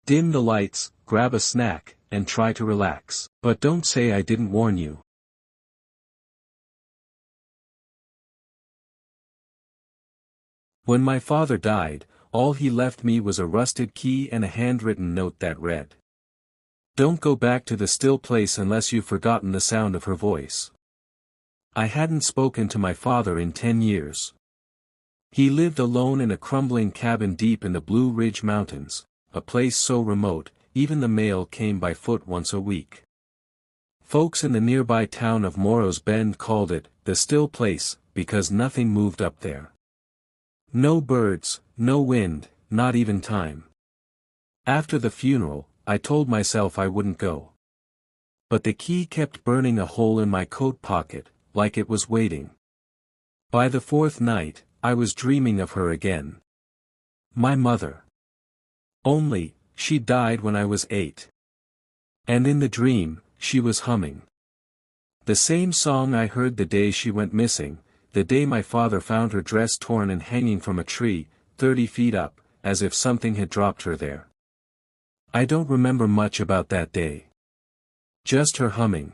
Dim the lights, grab a snack, and try to relax. But don't say I didn't warn you. When my father died, all he left me was a rusted key and a handwritten note that read, "Don't go back to the still place unless you've forgotten the sound of her voice." I hadn't spoken to my father in 10 years. He lived alone in a crumbling cabin deep in the Blue Ridge Mountains, a place so remote, even the mail came by foot once a week. Folks in the nearby town of Morrow's Bend called it, the still place, because nothing moved up there. No birds, no wind, not even time. After the funeral, I told myself I wouldn't go. But the key kept burning a hole in my coat pocket, like it was waiting. By the fourth night, I was dreaming of her again. My mother. Only, she died when I was 8. And in the dream, she was humming the same song I heard the day she went missing, the day my father found her dress torn and hanging from a tree, 30 feet up, as if something had dropped her there. I don't remember much about that day. Just her humming.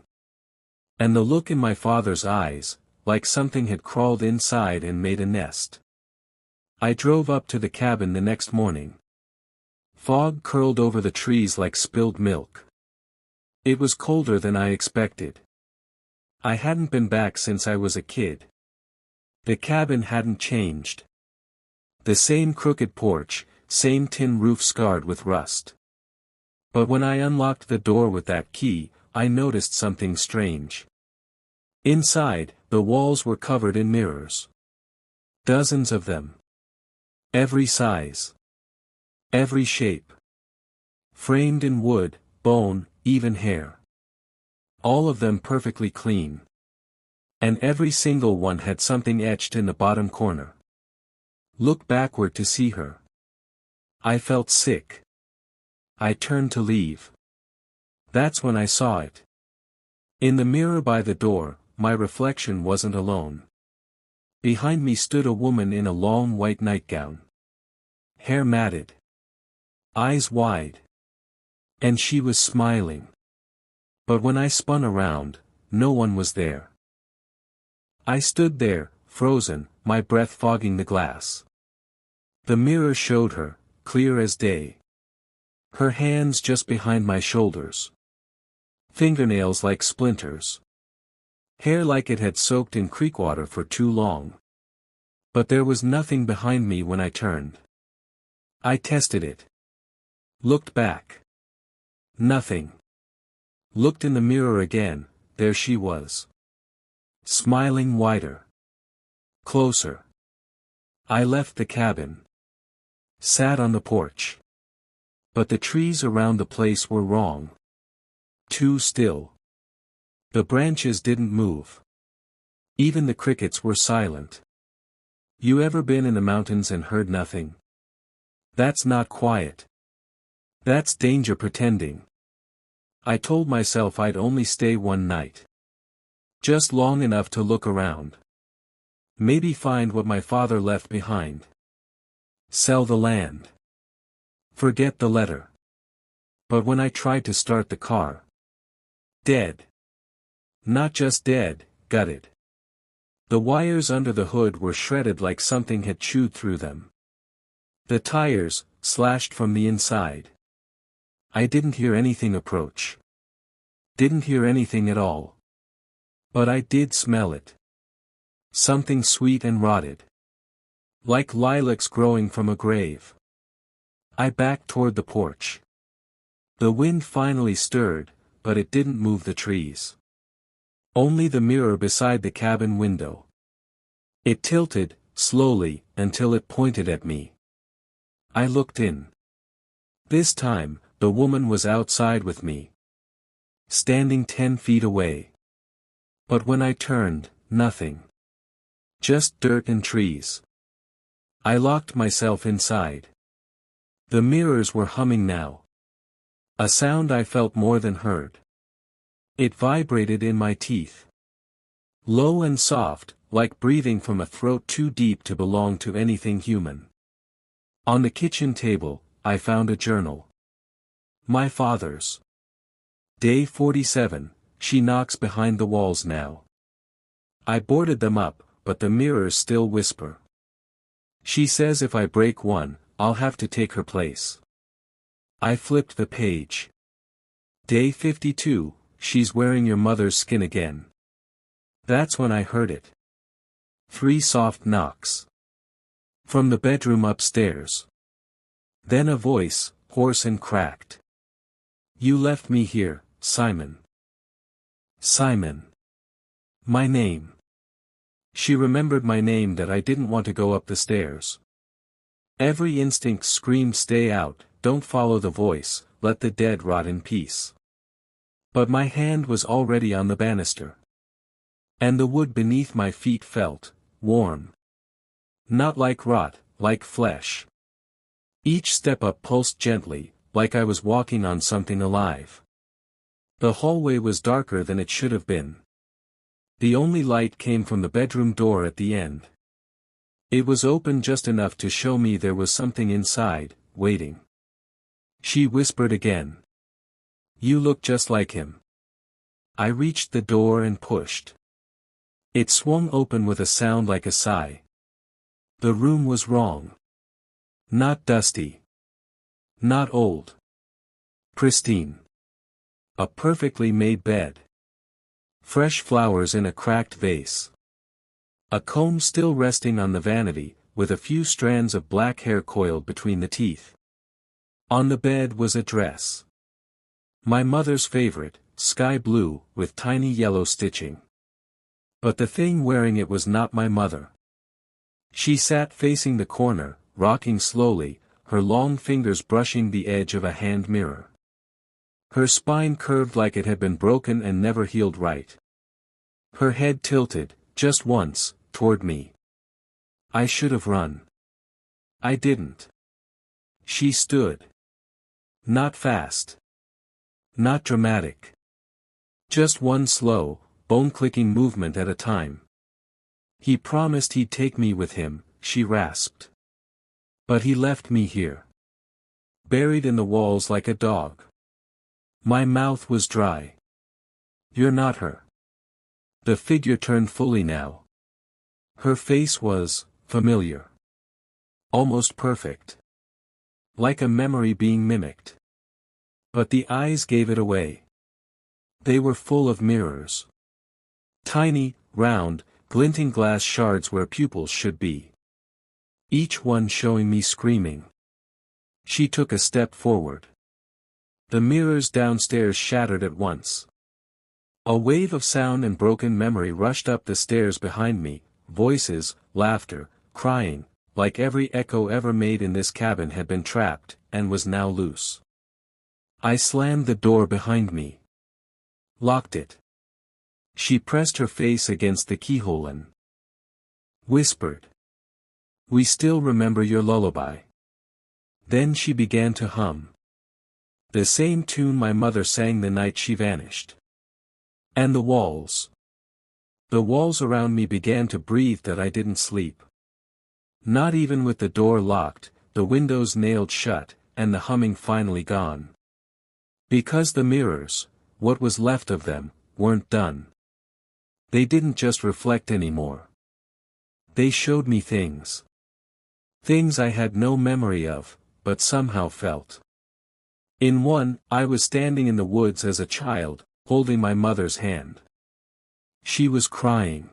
And the look in my father's eyes, like something had crawled inside and made a nest. I drove up to the cabin the next morning. Fog curled over the trees like spilled milk. It was colder than I expected. I hadn't been back since I was a kid. The cabin hadn't changed. The same crooked porch, same tin roof scarred with rust. But when I unlocked the door with that key, I noticed something strange. Inside, the walls were covered in mirrors. Dozens of them. Every size. Every shape. Framed in wood, bone, even hair. All of them perfectly clean. And every single one had something etched in the bottom corner. Look backward to see her. I felt sick. I turned to leave. That's when I saw it. In the mirror by the door, my reflection wasn't alone. Behind me stood a woman in a long white nightgown. Hair matted. Eyes wide. And she was smiling. But when I spun around, no one was there. I stood there, frozen, my breath fogging the glass. The mirror showed her, clear as day. Her hands just behind my shoulders. Fingernails like splinters. Hair like it had soaked in creek water for too long. But there was nothing behind me when I turned. I tested it. Looked back. Nothing. Looked in the mirror again, there she was. Smiling wider. Closer. I left the cabin. Sat on the porch. But the trees around the place were wrong. Too still. The branches didn't move. Even the crickets were silent. You ever been in the mountains and heard nothing? That's not quiet. That's danger pretending. I told myself I'd only stay one night. Just long enough to look around. Maybe find what my father left behind. Sell the land. Forget the letter. But when I tried to start the car. Dead. Not just dead, gutted. The wires under the hood were shredded like something had chewed through them. The tires, slashed from the inside. I didn't hear anything approach. Didn't hear anything at all. But I did smell it. Something sweet and rotted. Like lilacs growing from a grave. I backed toward the porch. The wind finally stirred, but it didn't move the trees. Only the mirror beside the cabin window. It tilted, slowly, until it pointed at me. I looked in. This time, the woman was outside with me. Standing 10 feet away. But when I turned, nothing. Just dirt and trees. I locked myself inside. The mirrors were humming now. A sound I felt more than heard. It vibrated in my teeth. Low and soft, like breathing from a throat too deep to belong to anything human. On the kitchen table, I found a journal. My father's. Day 47, she knocks behind the walls now. I boarded them up, but the mirrors still whisper. She says if I break one, I'll have to take her place. I flipped the page. Day 52, she's wearing your mother's skin again. That's when I heard it. 3 soft knocks. From the bedroom upstairs. Then a voice, hoarse and cracked. You left me here, Simon. Simon. My name. She remembered my name that I didn't want to go up the stairs. Every instinct screamed stay out, don't follow the voice, let the dead rot in peace. But my hand was already on the banister. And the wood beneath my feet felt warm. Not like rot, like flesh. Each step up pulsed gently, like I was walking on something alive. The hallway was darker than it should have been. The only light came from the bedroom door at the end. It was open just enough to show me there was something inside, waiting. She whispered again. You look just like him. I reached the door and pushed. It swung open with a sound like a sigh. The room was wrong. Not dusty. Not old. Pristine. A perfectly made bed. Fresh flowers in a cracked vase. A comb still resting on the vanity, with a few strands of black hair coiled between the teeth. On the bed was a dress. My mother's favorite, sky blue, with tiny yellow stitching. But the thing wearing it was not my mother. She sat facing the corner, rocking slowly, her long fingers brushing the edge of a hand mirror. Her spine curved like it had been broken and never healed right. Her head tilted, just once, toward me. I should have run. I didn't. She stood. Not fast. Not dramatic. Just one slow, bone-clicking movement at a time. He promised he'd take me with him, she rasped. But he left me here. Buried in the walls like a dog. My mouth was dry. You're not her. The figure turned fully now. Her face was familiar. Almost perfect. Like a memory being mimicked. But the eyes gave it away. They were full of mirrors. Tiny, round, glinting glass shards where pupils should be. Each one showing me screaming. She took a step forward. The mirrors downstairs shattered at once. A wave of sound and broken memory rushed up the stairs behind me, voices, laughter, crying, like every echo ever made in this cabin had been trapped, and was now loose. I slammed the door behind me. Locked it. She pressed her face against the keyhole and whispered. We still remember your lullaby. Then she began to hum. The same tune my mother sang the night she vanished. And the walls. The walls around me began to breathe that I didn't sleep. Not even with the door locked, the windows nailed shut, and the humming finally gone. Because the mirrors, what was left of them, weren't done. They didn't just reflect anymore. They showed me things. Things I had no memory of, but somehow felt. In one, I was standing in the woods as a child, holding my mother's hand. She was crying.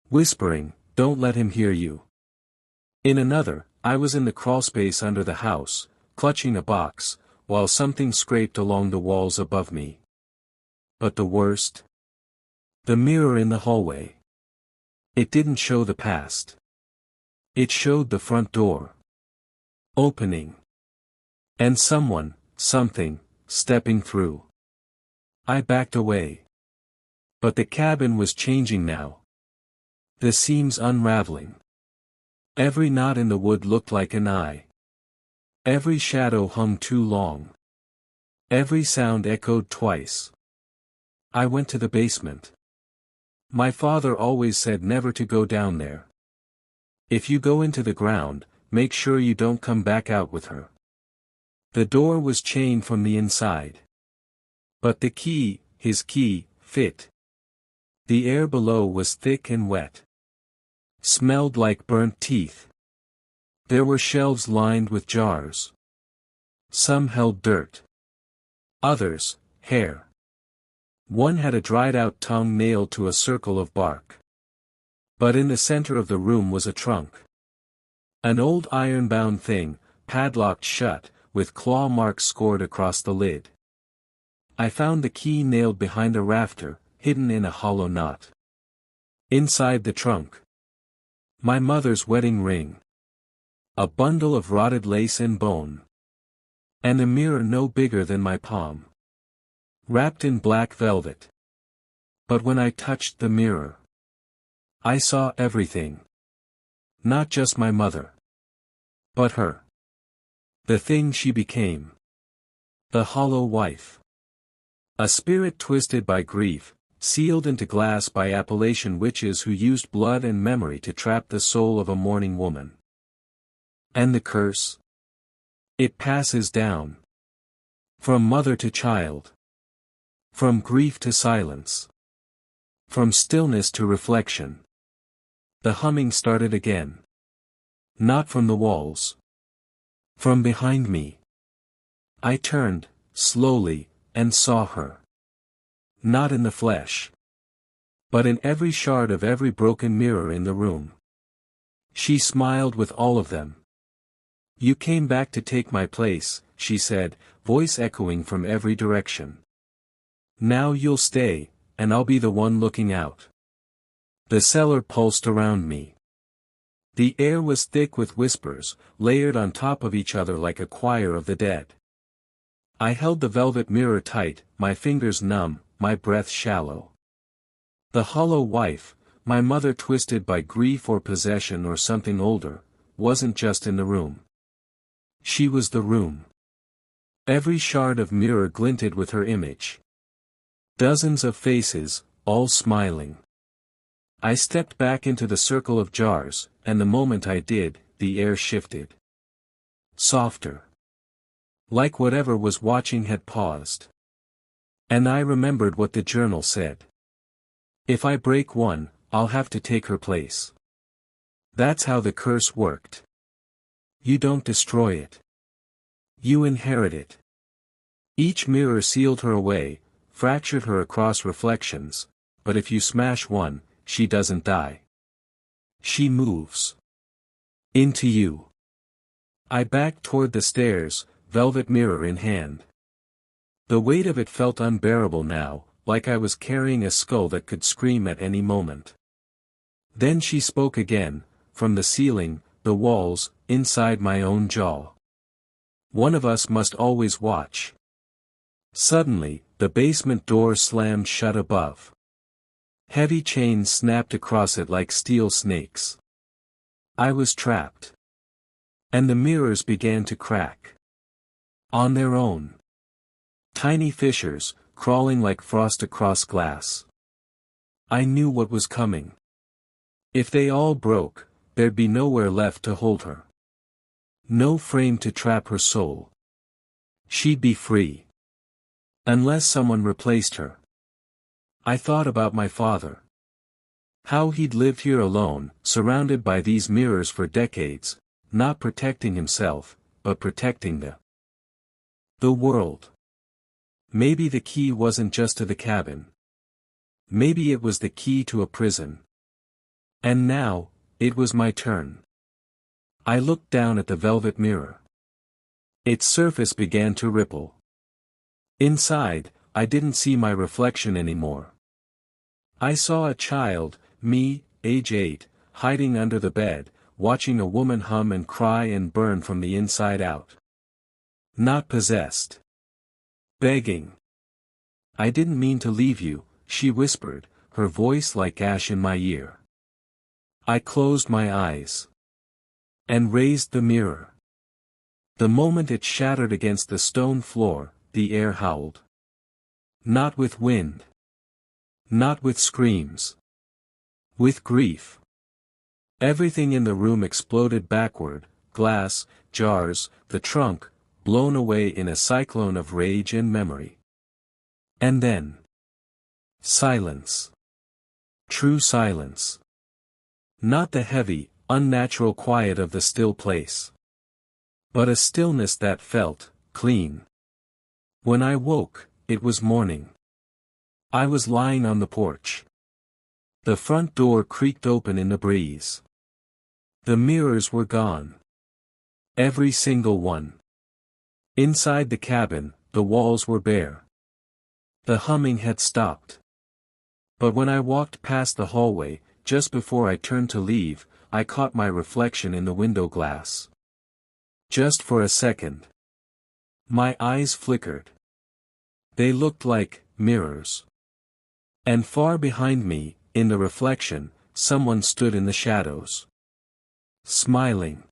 Whispering, "Don't let him hear you." In another, I was in the crawlspace under the house, clutching a box, while something scraped along the walls above me. But the worst? The mirror in the hallway. It didn't show the past. It showed the front door. Opening. And someone, something, stepping through. I backed away. But the cabin was changing now. The seams unraveling. Every knot in the wood looked like an eye. Every shadow hung too long. Every sound echoed twice. I went to the basement. My father always said never to go down there. If you go into the ground, make sure you don't come back out with her. The door was chained from the inside. But the key, his key, fit. The air below was thick and wet. Smelled like burnt teeth. There were shelves lined with jars. Some held dirt. Others, hair. One had a dried-out tongue nailed to a circle of bark. But in the center of the room was a trunk. An old iron-bound thing, padlocked shut, with claw marks scored across the lid. I found the key nailed behind a rafter, hidden in a hollow knot. Inside the trunk. My mother's wedding ring. A bundle of rotted lace and bone. And a mirror no bigger than my palm. Wrapped in black velvet. But when I touched the mirror, I saw everything. Not just my mother. But her. The thing she became. The hollow wife. A spirit twisted by grief, sealed into glass by Appalachian witches who used blood and memory to trap the soul of a mourning woman. And the curse? It passes down. From mother to child. From grief to silence. From stillness to reflection. The humming started again. Not from the walls. From behind me. I turned, slowly, and saw her. Not in the flesh. But in every shard of every broken mirror in the room. She smiled with all of them. You came back to take my place, she said, voice echoing from every direction. Now you'll stay, and I'll be the one looking out. The cellar pulsed around me. The air was thick with whispers, layered on top of each other like a choir of the dead. I held the velvet mirror tight, my fingers numb, my breath shallow. The hollow wife, my mother twisted by grief or possession or something older, wasn't just in the room. She was the room. Every shard of mirror glinted with her image. Dozens of faces, all smiling. I stepped back into the circle of jars, and the moment I did, the air shifted. Softer. Like whatever was watching had paused. And I remembered what the journal said. If I break one, I'll have to take her place. That's how the curse worked. You don't destroy it. You inherit it. Each mirror sealed her away, fractured her across reflections, but if you smash one, she doesn't die. She moves. Into you. I backed toward the stairs, velvet mirror in hand. The weight of it felt unbearable now, like I was carrying a skull that could scream at any moment. Then she spoke again, from the ceiling, the walls, inside my own jaw. One of us must always watch. Suddenly, the basement door slammed shut above. Heavy chains snapped across it like steel snakes. I was trapped. And the mirrors began to crack. On their own. Tiny fissures, crawling like frost across glass. I knew what was coming. If they all broke, there'd be nowhere left to hold her. No frame to trap her soul. She'd be free. Unless someone replaced her. I thought about my father. How he'd lived here alone, surrounded by these mirrors for decades, not protecting himself, but protecting the world. Maybe the key wasn't just to the cabin. Maybe it was the key to a prison. And now, it was my turn. I looked down at the velvet mirror. Its surface began to ripple. Inside, I didn't see my reflection anymore. I saw a child, me, age 8, hiding under the bed, watching a woman hum and cry and burn from the inside out. Not possessed. Begging. I didn't mean to leave you, she whispered, her voice like ash in my ear. I closed my eyes. And raised the mirror. The moment it shattered against the stone floor, the air howled. Not with wind. Not with screams. With grief. Everything in the room exploded backward, glass, jars, the trunk, blown away in a cyclone of rage and memory. And then, silence. True silence. Not the heavy, unnatural quiet of the still place, but a stillness that felt clean. When I woke, it was morning. I was lying on the porch. The front door creaked open in the breeze. The mirrors were gone. Every single one. Inside the cabin, the walls were bare. The humming had stopped. But when I walked past the hallway, just before I turned to leave, I caught my reflection in the window glass. Just for a second. My eyes flickered. They looked like mirrors. And far behind me, in the reflection, someone stood in the shadows. Smiling.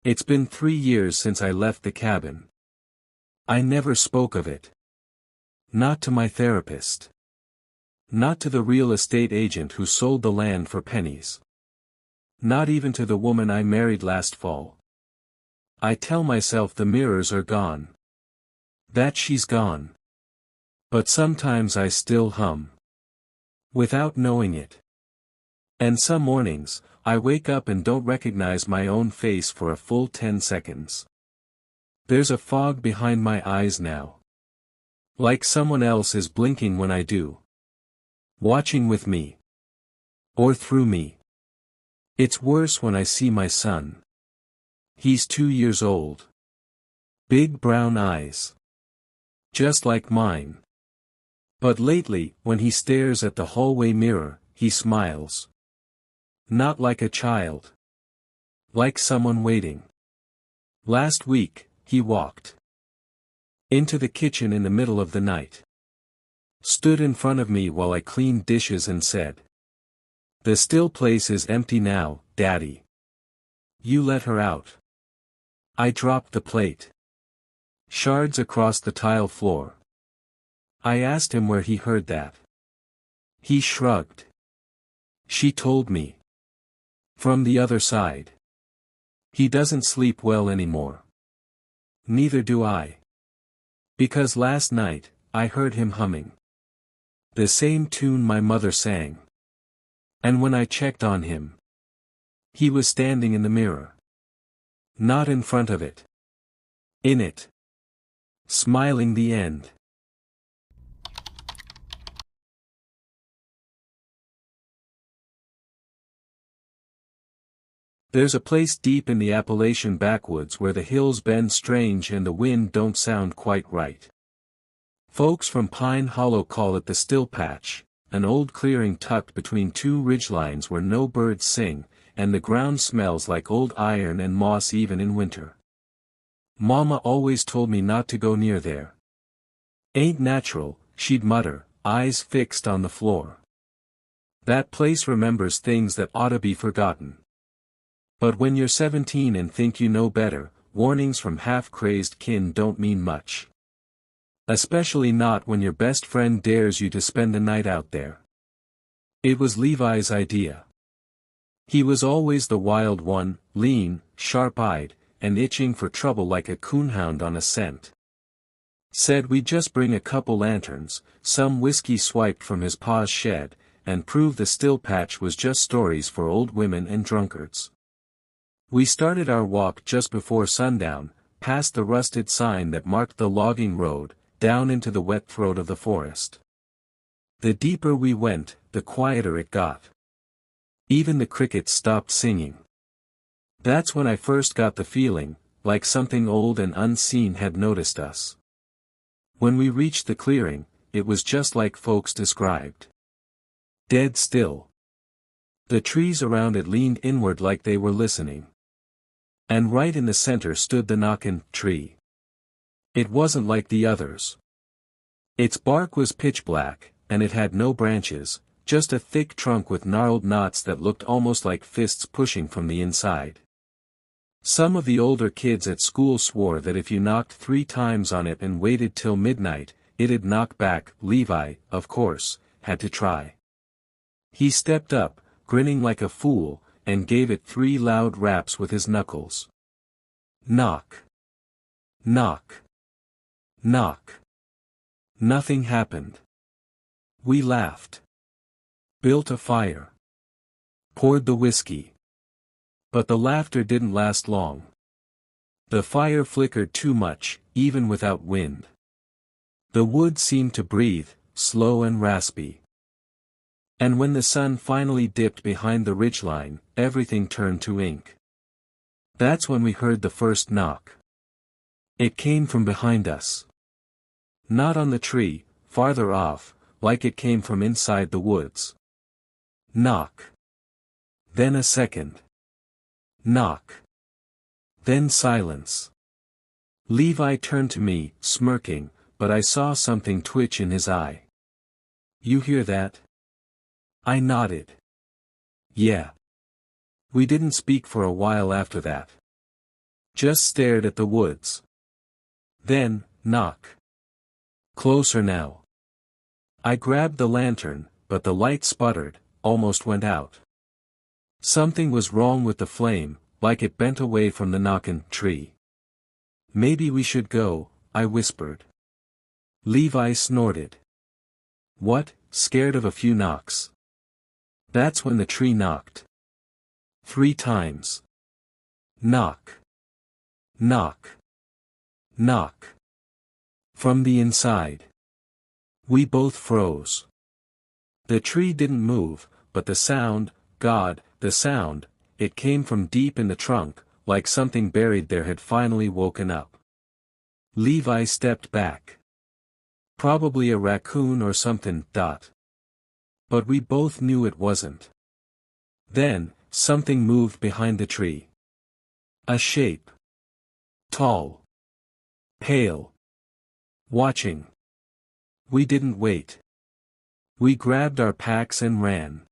It's been 3 years since I left the cabin. I never spoke of it. Not to my therapist. Not to the real estate agent who sold the land for pennies. Not even to the woman I married last fall. I tell myself the mirrors are gone. That she's gone. But sometimes I still hum. Without knowing it. And some mornings, I wake up and don't recognize my own face for a full 10 seconds. There's a fog behind my eyes now. Like someone else is blinking when I do. Watching with me. Or through me. It's worse when I see my son. He's 2 years old. Big brown eyes. Just like mine. But lately, when he stares at the hallway mirror, he smiles. Not like a child. Like someone waiting. Last week, he walked into the kitchen in the middle of the night. Stood in front of me while I cleaned dishes and said, "The still place is empty now, Daddy. You let her out." I dropped the plate. Shards across the tile floor. I asked him where he heard that. He shrugged. She told me. From the other side. He doesn't sleep well anymore. Neither do I. Because last night, I heard him humming. The same tune my mother sang. And when I checked on him, he was standing in the mirror. Not in front of it. In it. Smiling the end. There's a place deep in the Appalachian backwoods where the hills bend strange and the wind don't sound quite right. Folks from Pine Hollow call it the Still Patch, an old clearing tucked between two ridgelines where no birds sing, and the ground smells like old iron and moss even in winter. Mama always told me not to go near there. Ain't natural, she'd mutter, eyes fixed on the floor. That place remembers things that oughta be forgotten. But when you're 17 and think you know better, warnings from half-crazed kin don't mean much. Especially not when your best friend dares you to spend the night out there. It was Levi's idea. He was always the wild one, lean, sharp-eyed, and itching for trouble like a coonhound on a scent. Said we'd just bring a couple lanterns, some whiskey swiped from his pa's shed, and prove the Still Patch was just stories for old women and drunkards. We started our walk just before sundown, past the rusted sign that marked the logging road, down into the wet throat of the forest. The deeper we went, the quieter it got. Even the crickets stopped singing. That's when I first got the feeling, like something old and unseen had noticed us. When we reached the clearing, it was just like folks described. Dead still. The trees around it leaned inward like they were listening. And right in the center stood the knockin' tree. It wasn't like the others. Its bark was pitch black, and it had no branches, just a thick trunk with gnarled knots that looked almost like fists pushing from the inside. Some of the older kids at school swore that if you knocked 3 times on it and waited till midnight, it'd knock back. Levi, of course, had to try. He stepped up, grinning like a fool, and gave it 3 loud raps with his knuckles. Knock. Knock. Knock. Nothing happened. We laughed. Built a fire. Poured the whiskey. But the laughter didn't last long. The fire flickered too much, even without wind. The wood seemed to breathe, slow and raspy. And when the sun finally dipped behind the ridgeline, everything turned to ink. That's when we heard the first knock. It came from behind us. Not on the tree, farther off, like it came from inside the woods. Knock. Then a second. Knock. Then silence. Levi turned to me, smirking, but I saw something twitch in his eye. You hear that? I nodded. Yeah. We didn't speak for a while after that. Just stared at the woods. Then, knock. Closer now. I grabbed the lantern, but the light sputtered, almost went out. Something was wrong with the flame, like it bent away from the knockin' tree. Maybe we should go, I whispered. Levi snorted. What, scared of a few knocks? That's when the tree knocked. 3 times. Knock. Knock. Knock. From the inside. We both froze. The tree didn't move, but the sound, God, the sound, it came from deep in the trunk, like something buried there had finally woken up. Levi stepped back. Probably a raccoon or something, But we both knew it wasn't. Then, something moved behind the tree. A shape. Tall. Pale. Watching. We didn't wait. We grabbed our packs and ran.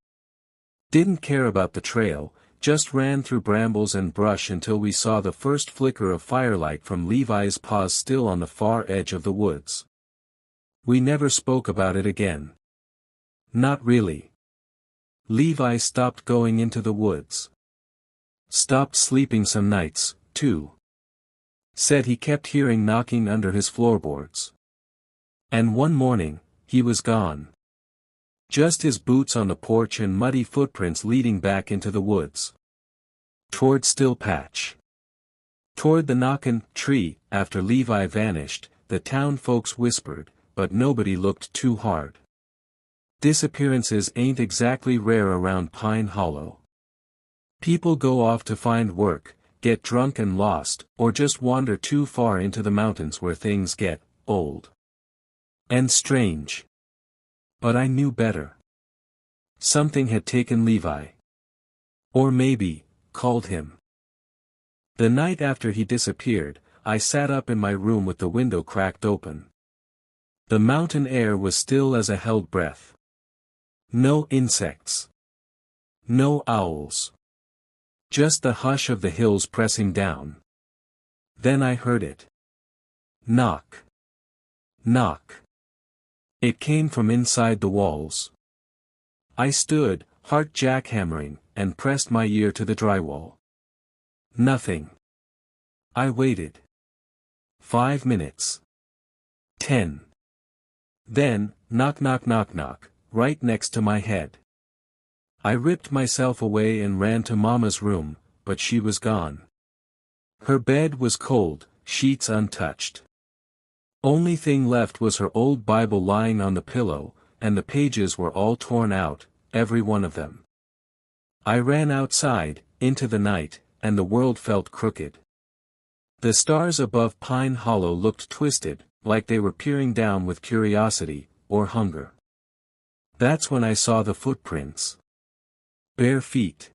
Didn't care about the trail, just ran through brambles and brush until we saw the first flicker of firelight from Levi's paws still on the far edge of the woods. We never spoke about it again. Not really. Levi stopped going into the woods. Stopped sleeping some nights, too. Said he kept hearing knocking under his floorboards. And one morning, he was gone. Just his boots on the porch and muddy footprints leading back into the woods. Toward Still Patch. Toward the knockin' tree. After Levi vanished, the town folks whispered, but nobody looked too hard. Disappearances ain't exactly rare around Pine Hollow. People go off to find work, get drunk and lost, or just wander too far into the mountains where things get old. And strange. But I knew better. Something had taken Levi. Or maybe, called him. The night after he disappeared, I sat up in my room with the window cracked open. The mountain air was still as a held breath. No insects. No owls. Just the hush of the hills pressing down. Then I heard it. Knock. Knock. It came from inside the walls. I stood, heart jackhammering, and pressed my ear to the drywall. Nothing. I waited. 5 minutes. 10. Then, knock knock knock knock, right next to my head. I ripped myself away and ran to Mama's room, but she was gone. Her bed was cold, sheets untouched. Only thing left was her old Bible lying on the pillow, and the pages were all torn out, every one of them. I ran outside, into the night, and the world felt crooked. The stars above Pine Hollow looked twisted, like they were peering down with curiosity, or hunger. That's when I saw the footprints. Bare feet.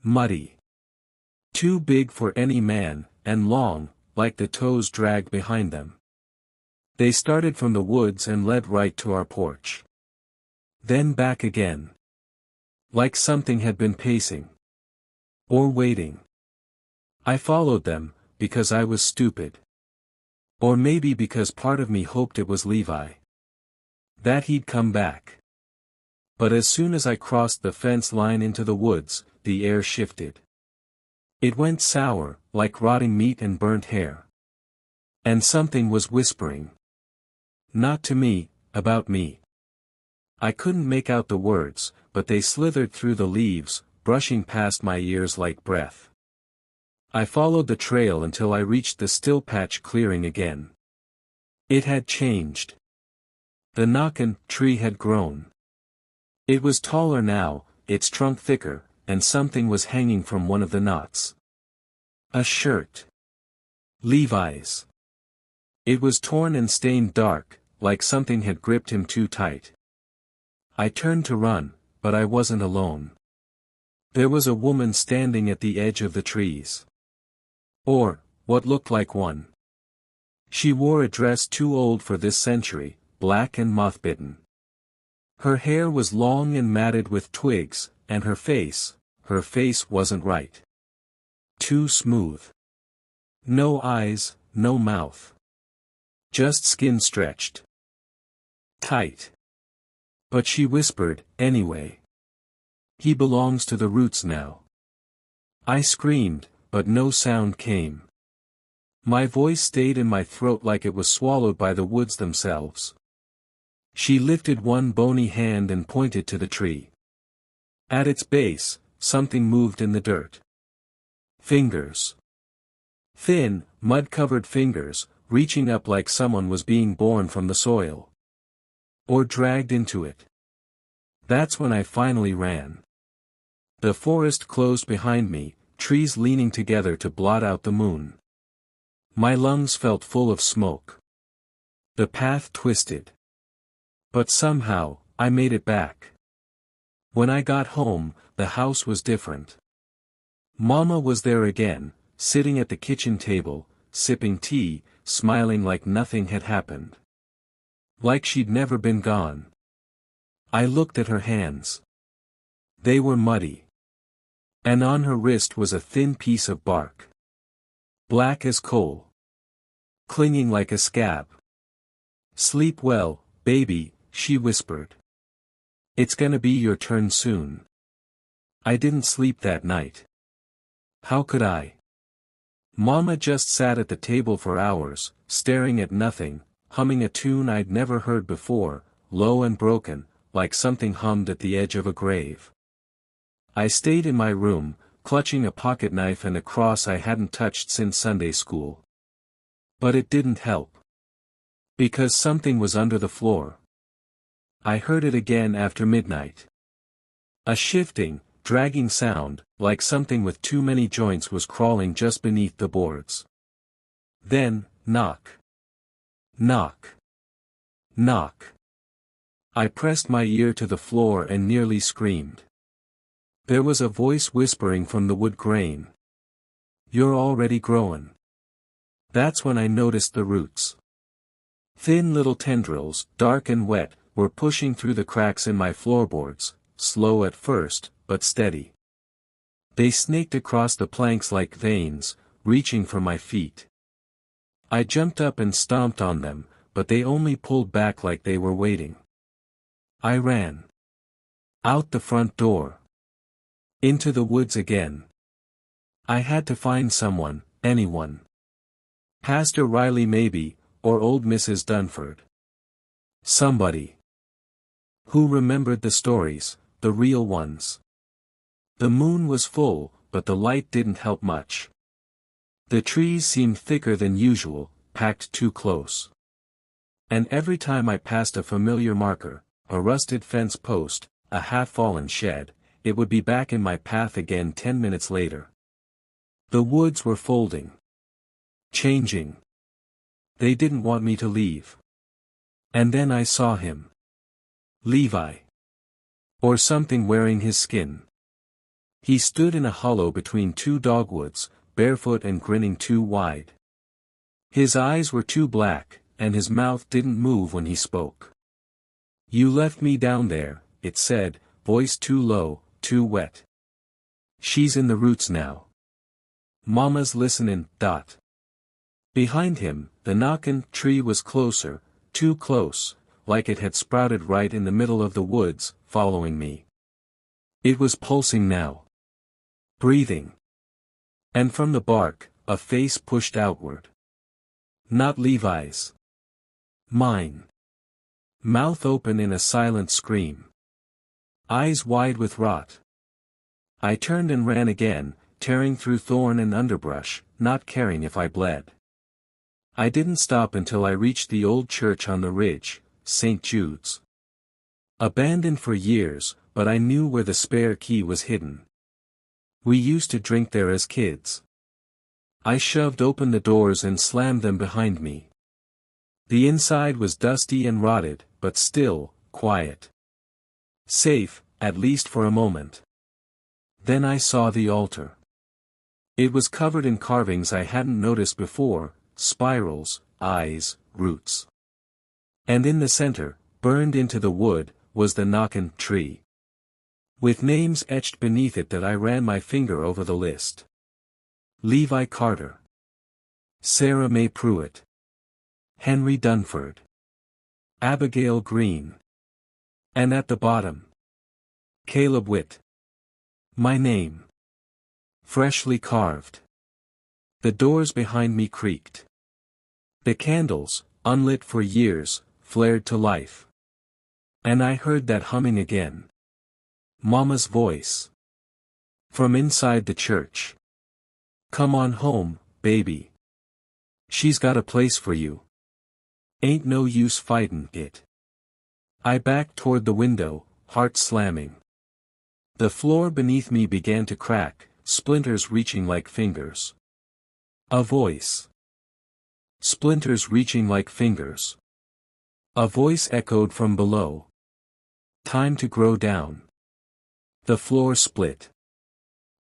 Muddy. Too big for any man, and long, like the toes dragged behind them. They started from the woods and led right to our porch. Then back again. Like something had been pacing. Or waiting. I followed them, because I was stupid. Or maybe because part of me hoped it was Levi. That he'd come back. But as soon as I crossed the fence line into the woods, the air shifted. It went sour, like rotting meat and burnt hair. And something was whispering. Not to me, about me. I couldn't make out the words, but they slithered through the leaves, brushing past my ears like breath. I followed the trail until I reached the still patch clearing again. It had changed. The knockin' tree had grown. It was taller now, its trunk thicker, and something was hanging from one of the knots. A shirt. Levi's. It was torn and stained dark, like something had gripped him too tight. I turned to run, but I wasn't alone. There was a woman standing at the edge of the trees. Or, what looked like one. She wore a dress too old for this century, black and moth-bitten. Her hair was long and matted with twigs, and her face wasn't right. Too smooth. No eyes, no mouth. Just skin stretched tight. But she whispered, anyway. He belongs to the roots now. I screamed, but no sound came. My voice stayed in my throat like it was swallowed by the woods themselves. She lifted one bony hand and pointed to the tree. At its base, something moved in the dirt. Fingers. Thin, mud-covered fingers, reaching up like someone was being born from the soil. Or dragged into it. That's when I finally ran. The forest closed behind me, trees leaning together to blot out the moon. My lungs felt full of smoke. The path twisted. But somehow, I made it back. When I got home, the house was different. Mama was there again, sitting at the kitchen table, sipping tea, smiling like nothing had happened. Like she'd never been gone. I looked at her hands. They were muddy. And on her wrist was a thin piece of bark. Black as coal. Clinging like a scab. Sleep well, baby, she whispered. It's gonna be your turn soon. I didn't sleep that night. How could I? Mama just sat at the table for hours, staring at nothing, humming a tune I'd never heard before, low and broken, like something hummed at the edge of a grave. I stayed in my room, clutching a pocket knife and a cross I hadn't touched since Sunday school. But it didn't help. Because something was under the floor. I heard it again after midnight. A shifting, dragging sound, like something with too many joints was crawling just beneath the boards. Then, knock. Knock. Knock. I pressed my ear to the floor and nearly screamed. There was a voice whispering from the wood grain. You're already growin'. That's when I noticed the roots. Thin little tendrils, dark and wet, were pushing through the cracks in my floorboards, slow at first, but steady. They snaked across the planks like veins, reaching for my feet. I jumped up and stomped on them, but they only pulled back like they were waiting. I ran. Out the front door. Into the woods again. I had to find someone, anyone. Pastor Riley maybe, or old Mrs. Dunford. Somebody. Who remembered the stories, the real ones. The moon was full, but the light didn't help much. The trees seemed thicker than usual, packed too close. And every time I passed a familiar marker, a rusted fence post, a half-fallen shed, it would be back in my path again 10 minutes later. The woods were folding. Changing. They didn't want me to leave. And then I saw him. Levi. Or something wearing his skin. He stood in a hollow between two dogwoods, barefoot and grinning too wide. His eyes were too black, and his mouth didn't move when he spoke. You left me down there, it said, voice too low, too wet. She's in the roots now. Mama's listenin'. Behind him, the knockin' tree was closer, too close, like it had sprouted right in the middle of the woods, following me. It was pulsing now. Breathing. And from the bark, a face pushed outward. Not Levi's. Mine. Mouth open in a silent scream. Eyes wide with rot. I turned and ran again, tearing through thorn and underbrush, not caring if I bled. I didn't stop until I reached the old church on the ridge, St. Jude's. Abandoned for years, but I knew where the spare key was hidden. We used to drink there as kids. I shoved open the doors and slammed them behind me. The inside was dusty and rotted, but still, quiet. Safe, at least for a moment. Then I saw the altar. It was covered in carvings I hadn't noticed before, spirals, eyes, roots. And in the center, burned into the wood, was the knockin' tree. With names etched beneath it that I ran my finger over the list. Levi Carter. Sarah Mae Pruitt. Henry Dunford. Abigail Green. And at the bottom. Caleb Witt. My name. Freshly carved. The doors behind me creaked. The candles, unlit for years, flared to life. And I heard that humming again. Mama's voice. From inside the church. Come on home, baby. She's got a place for you. Ain't no use fightin' it. I backed toward the window, heart slamming. The floor beneath me began to crack, splinters reaching like fingers. A voice. Splinters reaching like fingers. A voice echoed from below. Time to grow down. The floor split.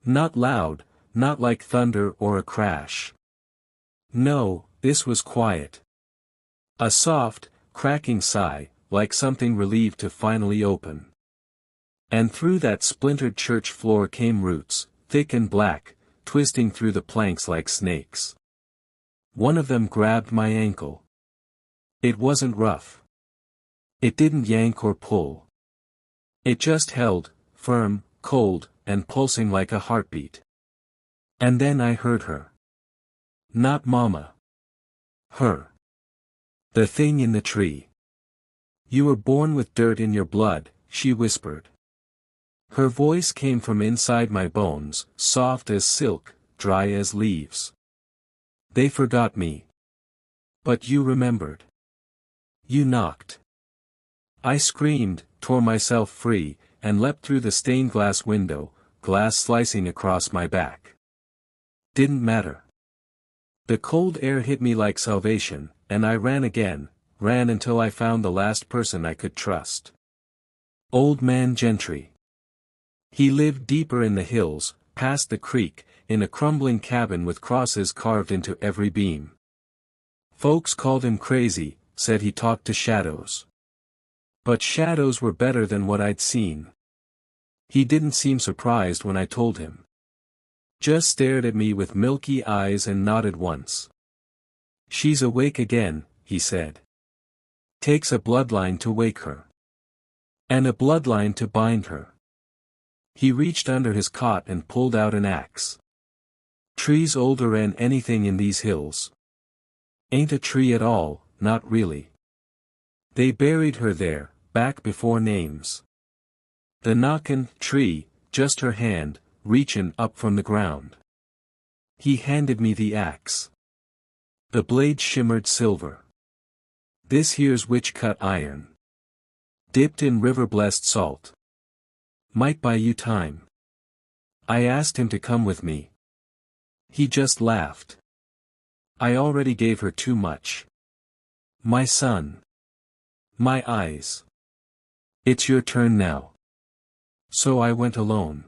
Not loud, not like thunder or a crash. No, this was quiet. A soft, cracking sigh, like something relieved to finally open. And through that splintered church floor came roots, thick and black, twisting through the planks like snakes. One of them grabbed my ankle. It wasn't rough. It didn't yank or pull. It just held, firm, cold, and pulsing like a heartbeat. And then I heard her. Not Mama. Her. The thing in the tree. You were born with dirt in your blood, she whispered. Her voice came from inside my bones, soft as silk, dry as leaves. They forgot me. But you remembered. You knocked. I screamed, tore myself free, and leapt through the stained glass window, glass slicing across my back. Didn't matter. The cold air hit me like salvation, and I ran again, ran until I found the last person I could trust. Old Man Gentry. He lived deeper in the hills, past the creek, in a crumbling cabin with crosses carved into every beam. Folks called him crazy, said he talked to shadows. But shadows were better than what I'd seen. He didn't seem surprised when I told him. Just stared at me with milky eyes and nodded once. She's awake again, he said. Takes a bloodline to wake her. And a bloodline to bind her. He reached under his cot and pulled out an axe. Trees older than anything in these hills. Ain't a tree at all, not really. They buried her there, back before names. The knockin' tree, just her hand, reachin' up from the ground. He handed me the axe. The blade shimmered silver. This here's witch-cut iron. Dipped in river-blessed salt. Might buy you time. I asked him to come with me. He just laughed. I already gave her too much. My son. My eyes. It's your turn now. So I went alone.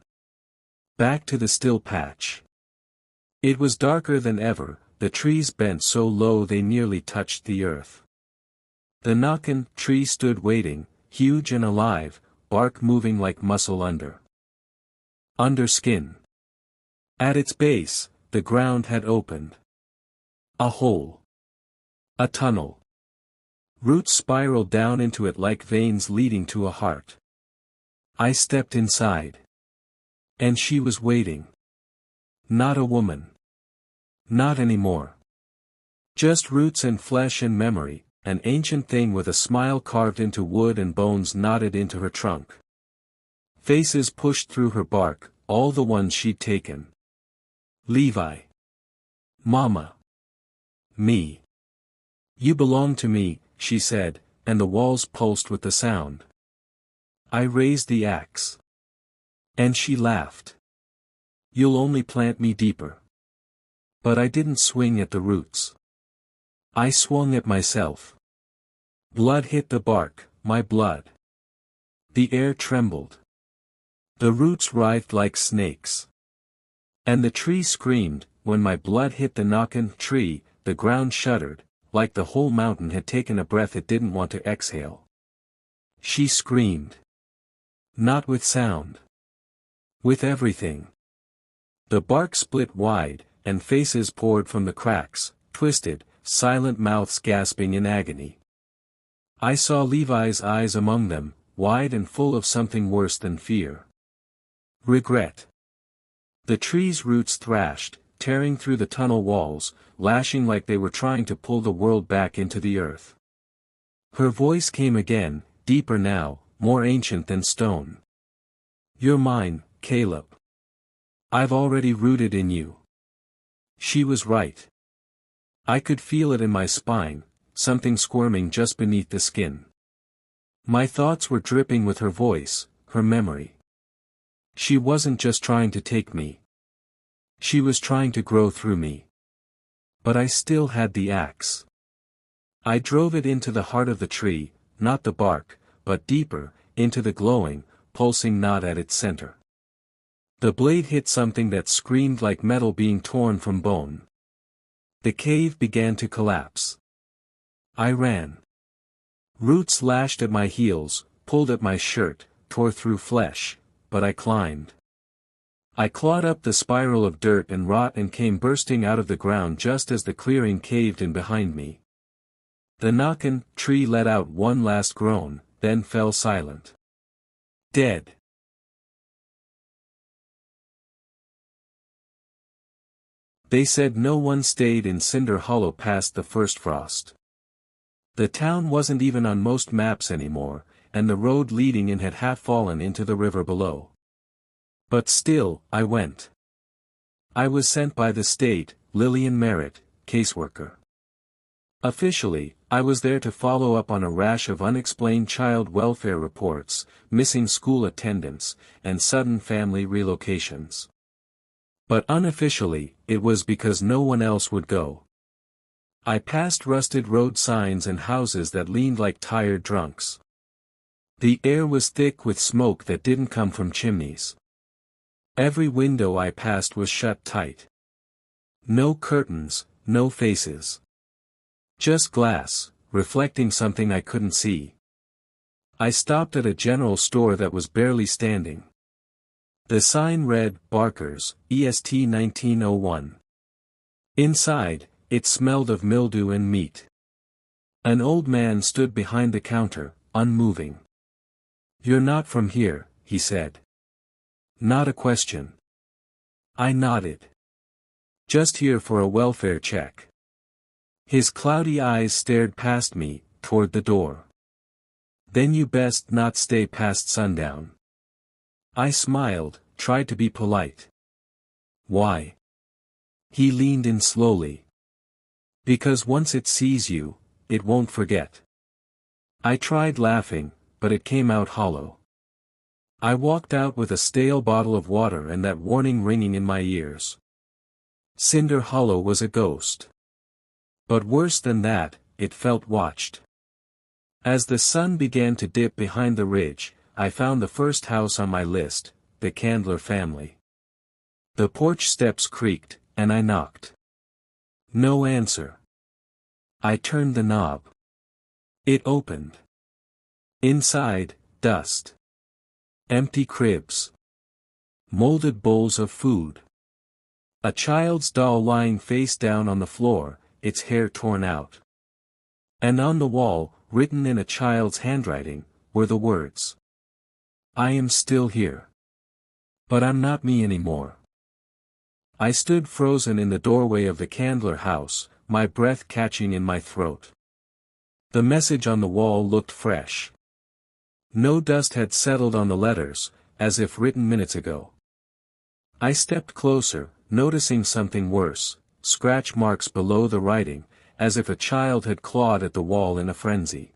Back to the still patch. It was darker than ever, the trees bent so low they nearly touched the earth. The knockin' tree stood waiting, huge and alive, bark moving like muscle under skin. At its base, the ground had opened. A hole. A tunnel. Roots spiraled down into it like veins leading to a heart. I stepped inside. And she was waiting. Not a woman. Not anymore. Just roots and flesh and memory, an ancient thing with a smile carved into wood and bones knotted into her trunk. Faces pushed through her bark, all the ones she'd taken. Levi. Mama. Me. You belong to me, she said, and the walls pulsed with the sound. I raised the axe. And she laughed. You'll only plant me deeper. But I didn't swing at the roots. I swung at myself. Blood hit the bark, my blood. The air trembled. The roots writhed like snakes. And the tree screamed. When my blood hit the knockin' tree, the ground shuddered, like the whole mountain had taken a breath it didn't want to exhale. She screamed. Not with sound. With everything. The bark split wide, and faces poured from the cracks, twisted, silent mouths gasping in agony. I saw Levi's eyes among them, wide and full of something worse than fear. Regret. The tree's roots thrashed, tearing through the tunnel walls, lashing like they were trying to pull the world back into the earth. Her voice came again, deeper now, more ancient than stone. You're mine, Caleb. I've already rooted in you. She was right. I could feel it in my spine, something squirming just beneath the skin. My thoughts were dripping with her voice, her memory. She wasn't just trying to take me. She was trying to grow through me. But I still had the axe. I drove it into the heart of the tree, not the bark, but deeper, into the glowing, pulsing knot at its center. The blade hit something that screamed like metal being torn from bone. The cave began to collapse. I ran. Roots lashed at my heels, pulled at my shirt, tore through flesh, but I climbed. I clawed up the spiral of dirt and rot and came bursting out of the ground just as the clearing caved in behind me. The knockin' tree let out one last groan, then fell silent. Dead. They said no one stayed in Cinder Hollow past the first frost. The town wasn't even on most maps anymore, and the road leading in had half fallen into the river below. But still, I went. I was sent by the state, Lillian Merritt, caseworker. Officially, I was there to follow up on a rash of unexplained child welfare reports, missing school attendance, and sudden family relocations. But unofficially, it was because no one else would go. I passed rusted road signs and houses that leaned like tired drunks. The air was thick with smoke that didn't come from chimneys. Every window I passed was shut tight. No curtains, no faces. Just glass, reflecting something I couldn't see. I stopped at a general store that was barely standing. The sign read, Barker's, EST 1901. Inside, it smelled of mildew and meat. An old man stood behind the counter, unmoving. You're not from here, he said. Not a question. I nodded. Just here for a welfare check. His cloudy eyes stared past me, toward the door. Then you best not stay past sundown. I smiled, tried to be polite. Why? He leaned in slowly. Because once it sees you, it won't forget. I tried laughing, but it came out hollow. I walked out with a stale bottle of water and that warning ringing in my ears. Cinder Hollow was a ghost. But worse than that, it felt watched. As the sun began to dip behind the ridge, I found the first house on my list, the Candler family. The porch steps creaked, and I knocked. No answer. I turned the knob. It opened. Inside, dust. Empty cribs. Molded bowls of food. A child's doll lying face down on the floor, its hair torn out. And on the wall, written in a child's handwriting, were the words. I am still here. But I'm not me anymore. I stood frozen in the doorway of the Candler house, my breath catching in my throat. The message on the wall looked fresh. No dust had settled on the letters, as if written minutes ago. I stepped closer, noticing something worse, scratch marks below the writing, as if a child had clawed at the wall in a frenzy.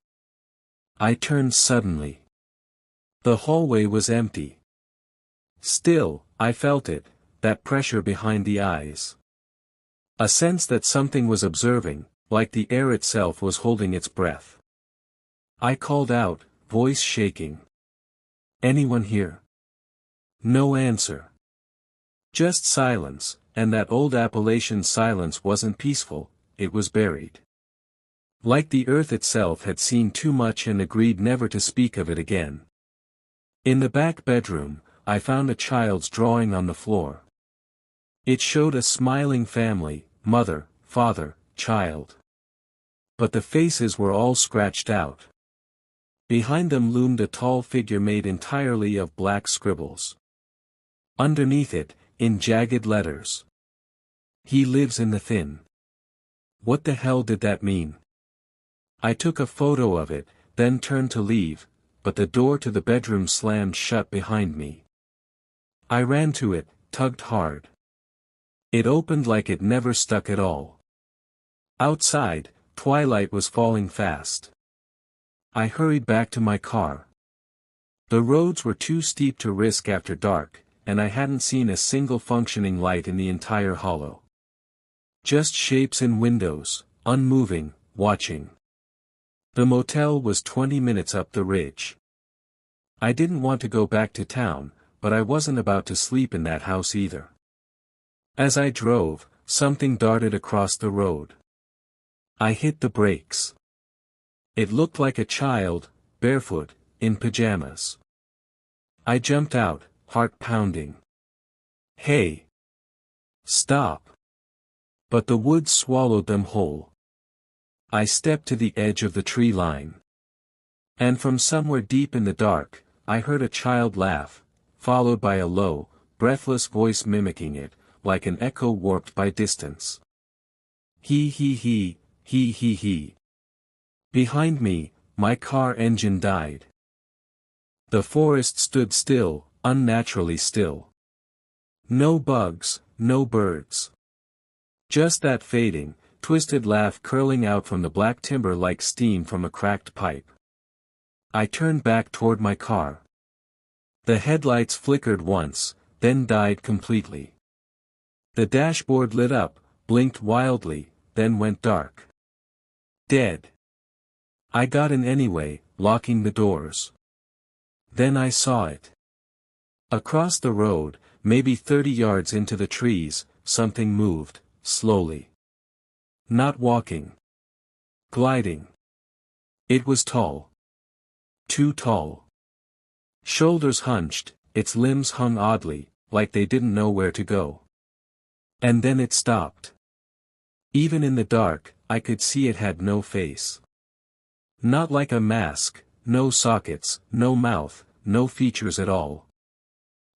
I turned suddenly. The hallway was empty. Still, I felt it, that pressure behind the eyes. A sense that something was observing, like the air itself was holding its breath. I called out, voice shaking. "Anyone here?" No answer. Just silence, and that old Appalachian silence wasn't peaceful, it was buried. Like the earth itself had seen too much and agreed never to speak of it again. In the back bedroom, I found a child's drawing on the floor. It showed a smiling family, mother, father, child. But the faces were all scratched out. Behind them loomed a tall figure made entirely of black scribbles. Underneath it, in jagged letters, "He lives in the thin." What the hell did that mean? I took a photo of it, then turned to leave, but the door to the bedroom slammed shut behind me. I ran to it, tugged hard. It opened like it never stuck at all. Outside, twilight was falling fast. I hurried back to my car. The roads were too steep to risk after dark, and I hadn't seen a single functioning light in the entire hollow. Just shapes in windows, unmoving, watching. The motel was 20 minutes up the ridge. I didn't want to go back to town, but I wasn't about to sleep in that house either. As I drove, something darted across the road. I hit the brakes. It looked like a child, barefoot, in pajamas. I jumped out, heart pounding. "Hey! Stop!" But the woods swallowed them whole. I stepped to the edge of the tree line. And from somewhere deep in the dark, I heard a child laugh, followed by a low, breathless voice mimicking it, like an echo warped by distance. He he he, he he he. Behind me, my car engine died. The forest stood still, unnaturally still. No bugs, no birds. Just that fading, twisted laugh curling out from the black timber like steam from a cracked pipe. I turned back toward my car. The headlights flickered once, then died completely. The dashboard lit up, blinked wildly, then went dark. Dead. I got in anyway, locking the doors. Then I saw it. Across the road, maybe 30 yards into the trees, something moved, slowly. Not walking. Gliding. It was tall. Too tall. Shoulders hunched, its limbs hung oddly, like they didn't know where to go. And then it stopped. Even in the dark, I could see it had no face. Not like a mask, no sockets, no mouth, no features at all.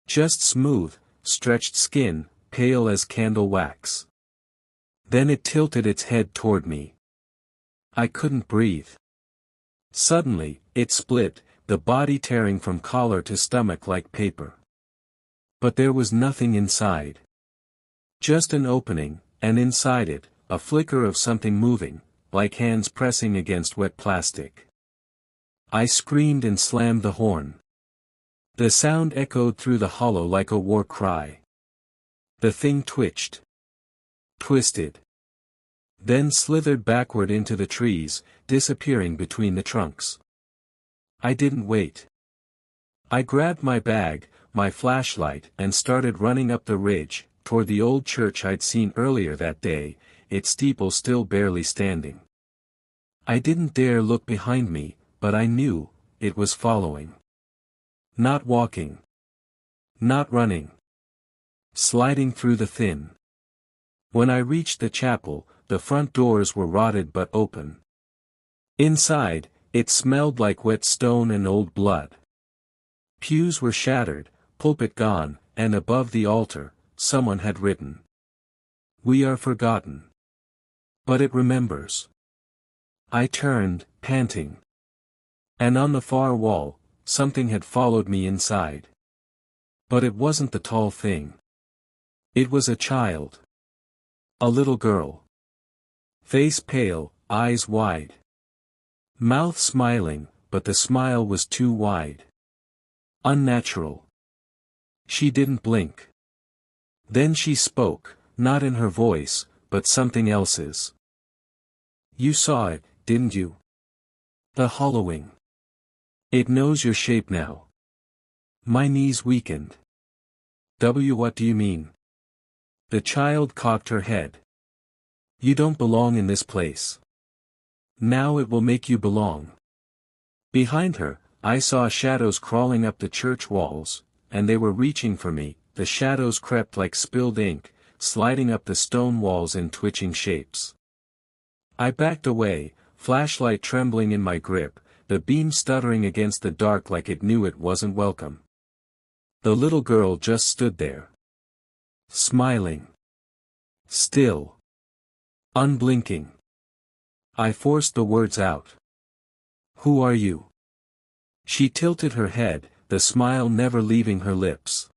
Just smooth, stretched skin, pale as candle wax. Then it tilted its head toward me. I couldn't breathe. Suddenly, it split, the body tearing from collar to stomach like paper. But there was nothing inside. Just an opening, and inside it, a flicker of something moving, like hands pressing against wet plastic. I screamed and slammed the horn. The sound echoed through the hollow like a war cry. The thing twitched. Twisted. Then slithered backward into the trees, disappearing between the trunks. I didn't wait. I grabbed my bag, my flashlight, and started running up the ridge, toward the old church I'd seen earlier that day, its steeple still barely standing. I didn't dare look behind me, but I knew, it was following. Not walking. Not running. Sliding through the thin. When I reached the chapel, the front doors were rotted but open. Inside, it smelled like wet stone and old blood. Pews were shattered, pulpit gone, and above the altar, someone had written, "We are forgotten." But it remembers. I turned, panting. And on the far wall, something had followed me inside. But it wasn't the tall thing. It was a child. A little girl. Face pale, eyes wide. Mouth smiling, but the smile was too wide. Unnatural. She didn't blink. Then she spoke, not in her voice, but something else's. You saw it, didn't you? The hollowing. It knows your shape now. My knees weakened. What do you mean? The child cocked her head. You don't belong in this place. Now it will make you belong. Behind her, I saw shadows crawling up the church walls, and they were reaching for me. The shadows crept like spilled ink, sliding up the stone walls in twitching shapes. I backed away, flashlight trembling in my grip, the beam stuttering against the dark like it knew it wasn't welcome. The little girl just stood there. Smiling. Still. Unblinking. I forced the words out. Who are you? She tilted her head, the smile never leaving her lips.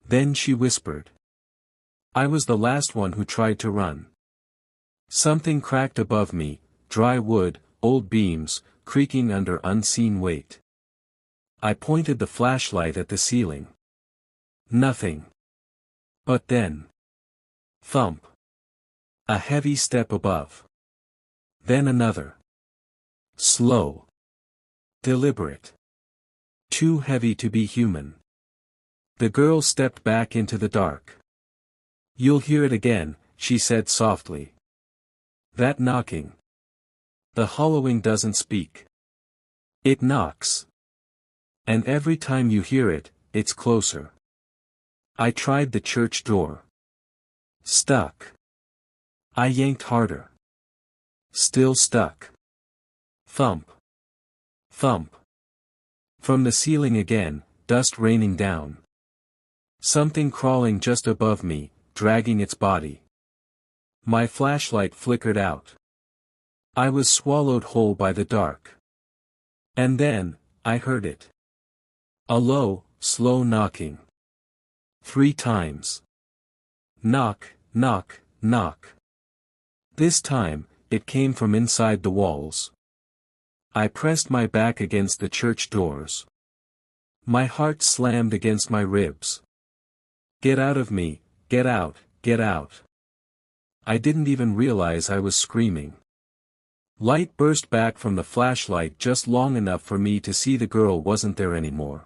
Then she whispered. I was the last one who tried to run. Something cracked above me, dry wood, old beams, creaking under unseen weight. I pointed the flashlight at the ceiling. Nothing. But then. Thump. A heavy step above. Then another. Slow. Deliberate. Too heavy to be human. The girl stepped back into the dark. You'll hear it again, she said softly. That knocking. The hollowing doesn't speak. It knocks. And every time you hear it, it's closer. I tried the church door. Stuck. I yanked harder. Still stuck. Thump. Thump. From the ceiling again, dust raining down. Something crawling just above me, dragging its body. My flashlight flickered out. I was swallowed whole by the dark. And then, I heard it. A low, slow knocking. 3 times. Knock, knock, knock. This time, it came from inside the walls. I pressed my back against the church doors. My heart slammed against my ribs. Get out of me, get out, get out. I didn't even realize I was screaming. Light burst back from the flashlight just long enough for me to see the girl wasn't there anymore.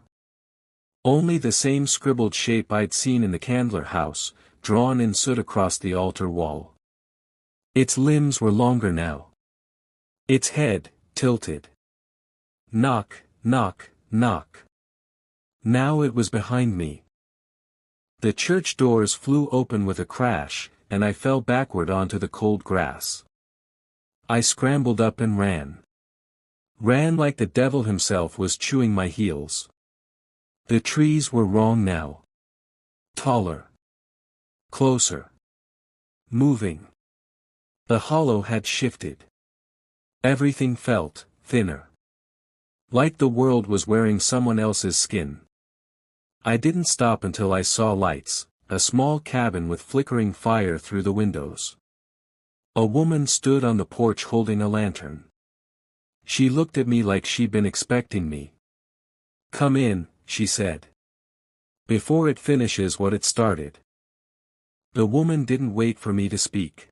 Only the same scribbled shape I'd seen in the Candler house, drawn in soot across the altar wall. Its limbs were longer now. Its head, tilted. Knock, knock, knock. Now it was behind me. The church doors flew open with a crash, and I fell backward onto the cold grass. I scrambled up and ran. Ran like the devil himself was chewing my heels. The trees were wrong now. Taller. Closer. Moving. The hollow had shifted. Everything felt thinner. Like the world was wearing someone else's skin. I didn't stop until I saw lights, a small cabin with flickering fire through the windows. A woman stood on the porch holding a lantern. She looked at me like she'd been expecting me. Come in, she said. Before it finishes what it started. The woman didn't wait for me to speak.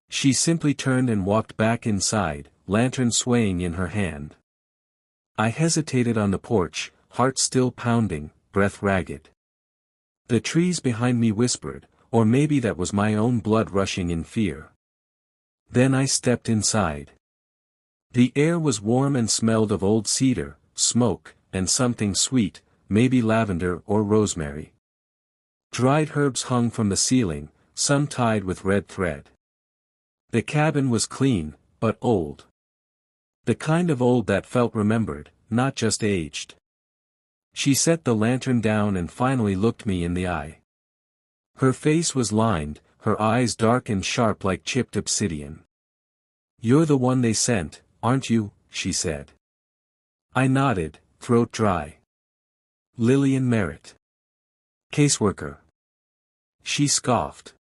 She simply turned and walked back inside, lantern swaying in her hand. I hesitated on the porch, heart still pounding, breath ragged. The trees behind me whispered, or maybe that was my own blood rushing in fear. Then I stepped inside. The air was warm and smelled of old cedar, smoke, and something sweet, maybe lavender or rosemary. Dried herbs hung from the ceiling, some tied with red thread. The cabin was clean, but old. The kind of old that felt remembered, not just aged. She set the lantern down and finally looked me in the eye. Her face was lined, her eyes dark and sharp like chipped obsidian. "You're the one they sent, aren't you?" she said. I nodded, throat dry. "Lillian Merritt. Caseworker." She scoffed.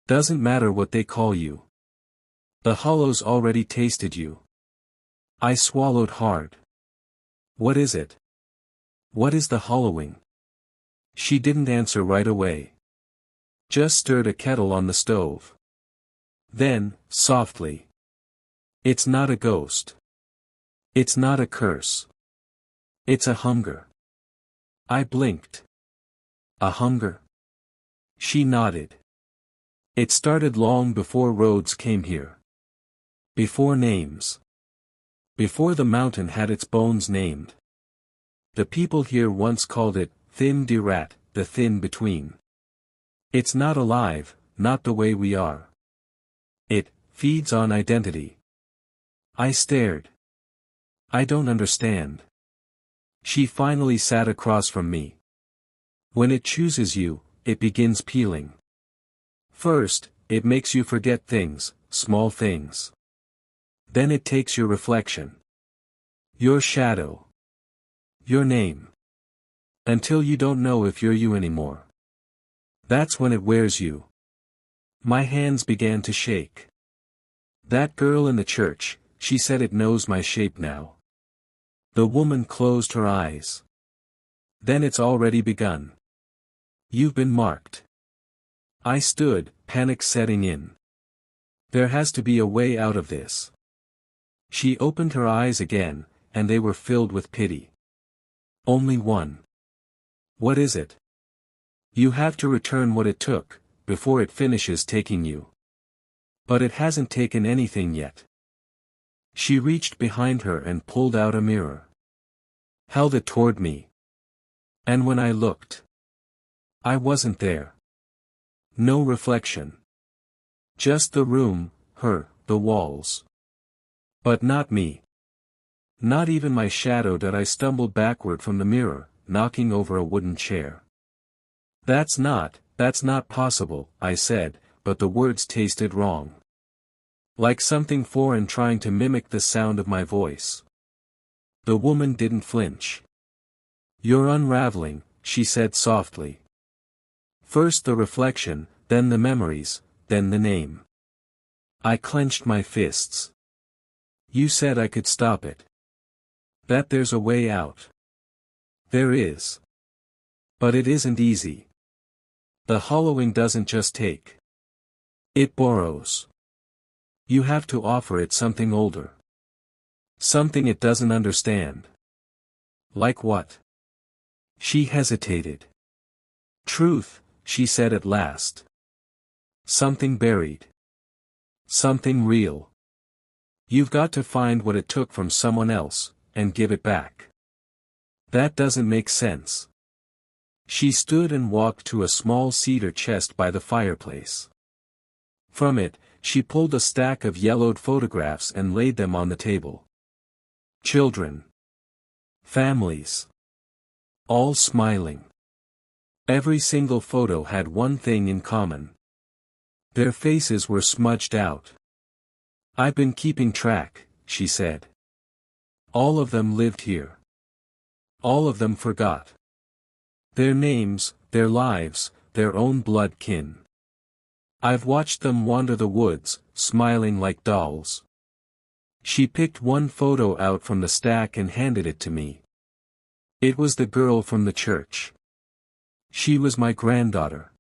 "Doesn't matter what they call you. The Hollows already tasted you." I swallowed hard. "What is it? What is the hollowing?" She didn't answer right away. Just stirred a kettle on the stove. Then, softly. "It's not a ghost. It's not a curse. It's a hunger." I blinked. "A hunger?" She nodded. "It started long before roads came here. Before names. Before the mountain had its bones named. The people here once called it, Thin de Rat, the thin between. It's not alive, not the way we are. It feeds on identity." I stared. "I don't understand." She finally sat across from me. "When it chooses you, it begins peeling. First, it makes you forget things, small things. Then it takes your reflection. Your shadow. Your name. Until you don't know if you're you anymore. That's when it wears you." My hands began to shake. "That girl in the church, she said it knows my shape now." The woman closed her eyes. "Then it's already begun. You've been marked." I stood, panic setting in. There has to be a way out of this. She opened her eyes again, and they were filled with pity. "Only one." "What is it?" "You have to return what it took, before it finishes taking you." "But it hasn't taken anything yet." She reached behind her and pulled out a mirror. Held it toward me. And when I looked, I wasn't there. No reflection. Just the room, her, the walls. But not me. Not even my shadow. That I stumbled backward from the mirror, knocking over a wooden chair. That's not possible," I said, but the words tasted wrong. Like something foreign trying to mimic the sound of my voice. The woman didn't flinch. "You're unraveling," she said softly. "First the reflection, then the memories, then the name." I clenched my fists. "You said I could stop it. That there's a way out." "There is. But it isn't easy. The hollowing doesn't just take. It borrows. You have to offer it something older. Something it doesn't understand." "Like what?" She hesitated. "Truth," she said at last. "Something buried. Something real. You've got to find what it took from someone else, and give it back. That doesn't make sense." She stood and walked to a small cedar chest by the fireplace. From it, she pulled a stack of yellowed photographs and laid them on the table. Children. Families. All smiling. Every single photo had one thing in common. Their faces were smudged out. "I've been keeping track," she said. "All of them lived here. All of them forgot. Their names, their lives, their own blood kin. I've watched them wander the woods, smiling like dolls." She picked one photo out from the stack and handed it to me. It was the girl from the church. She was my granddaughter.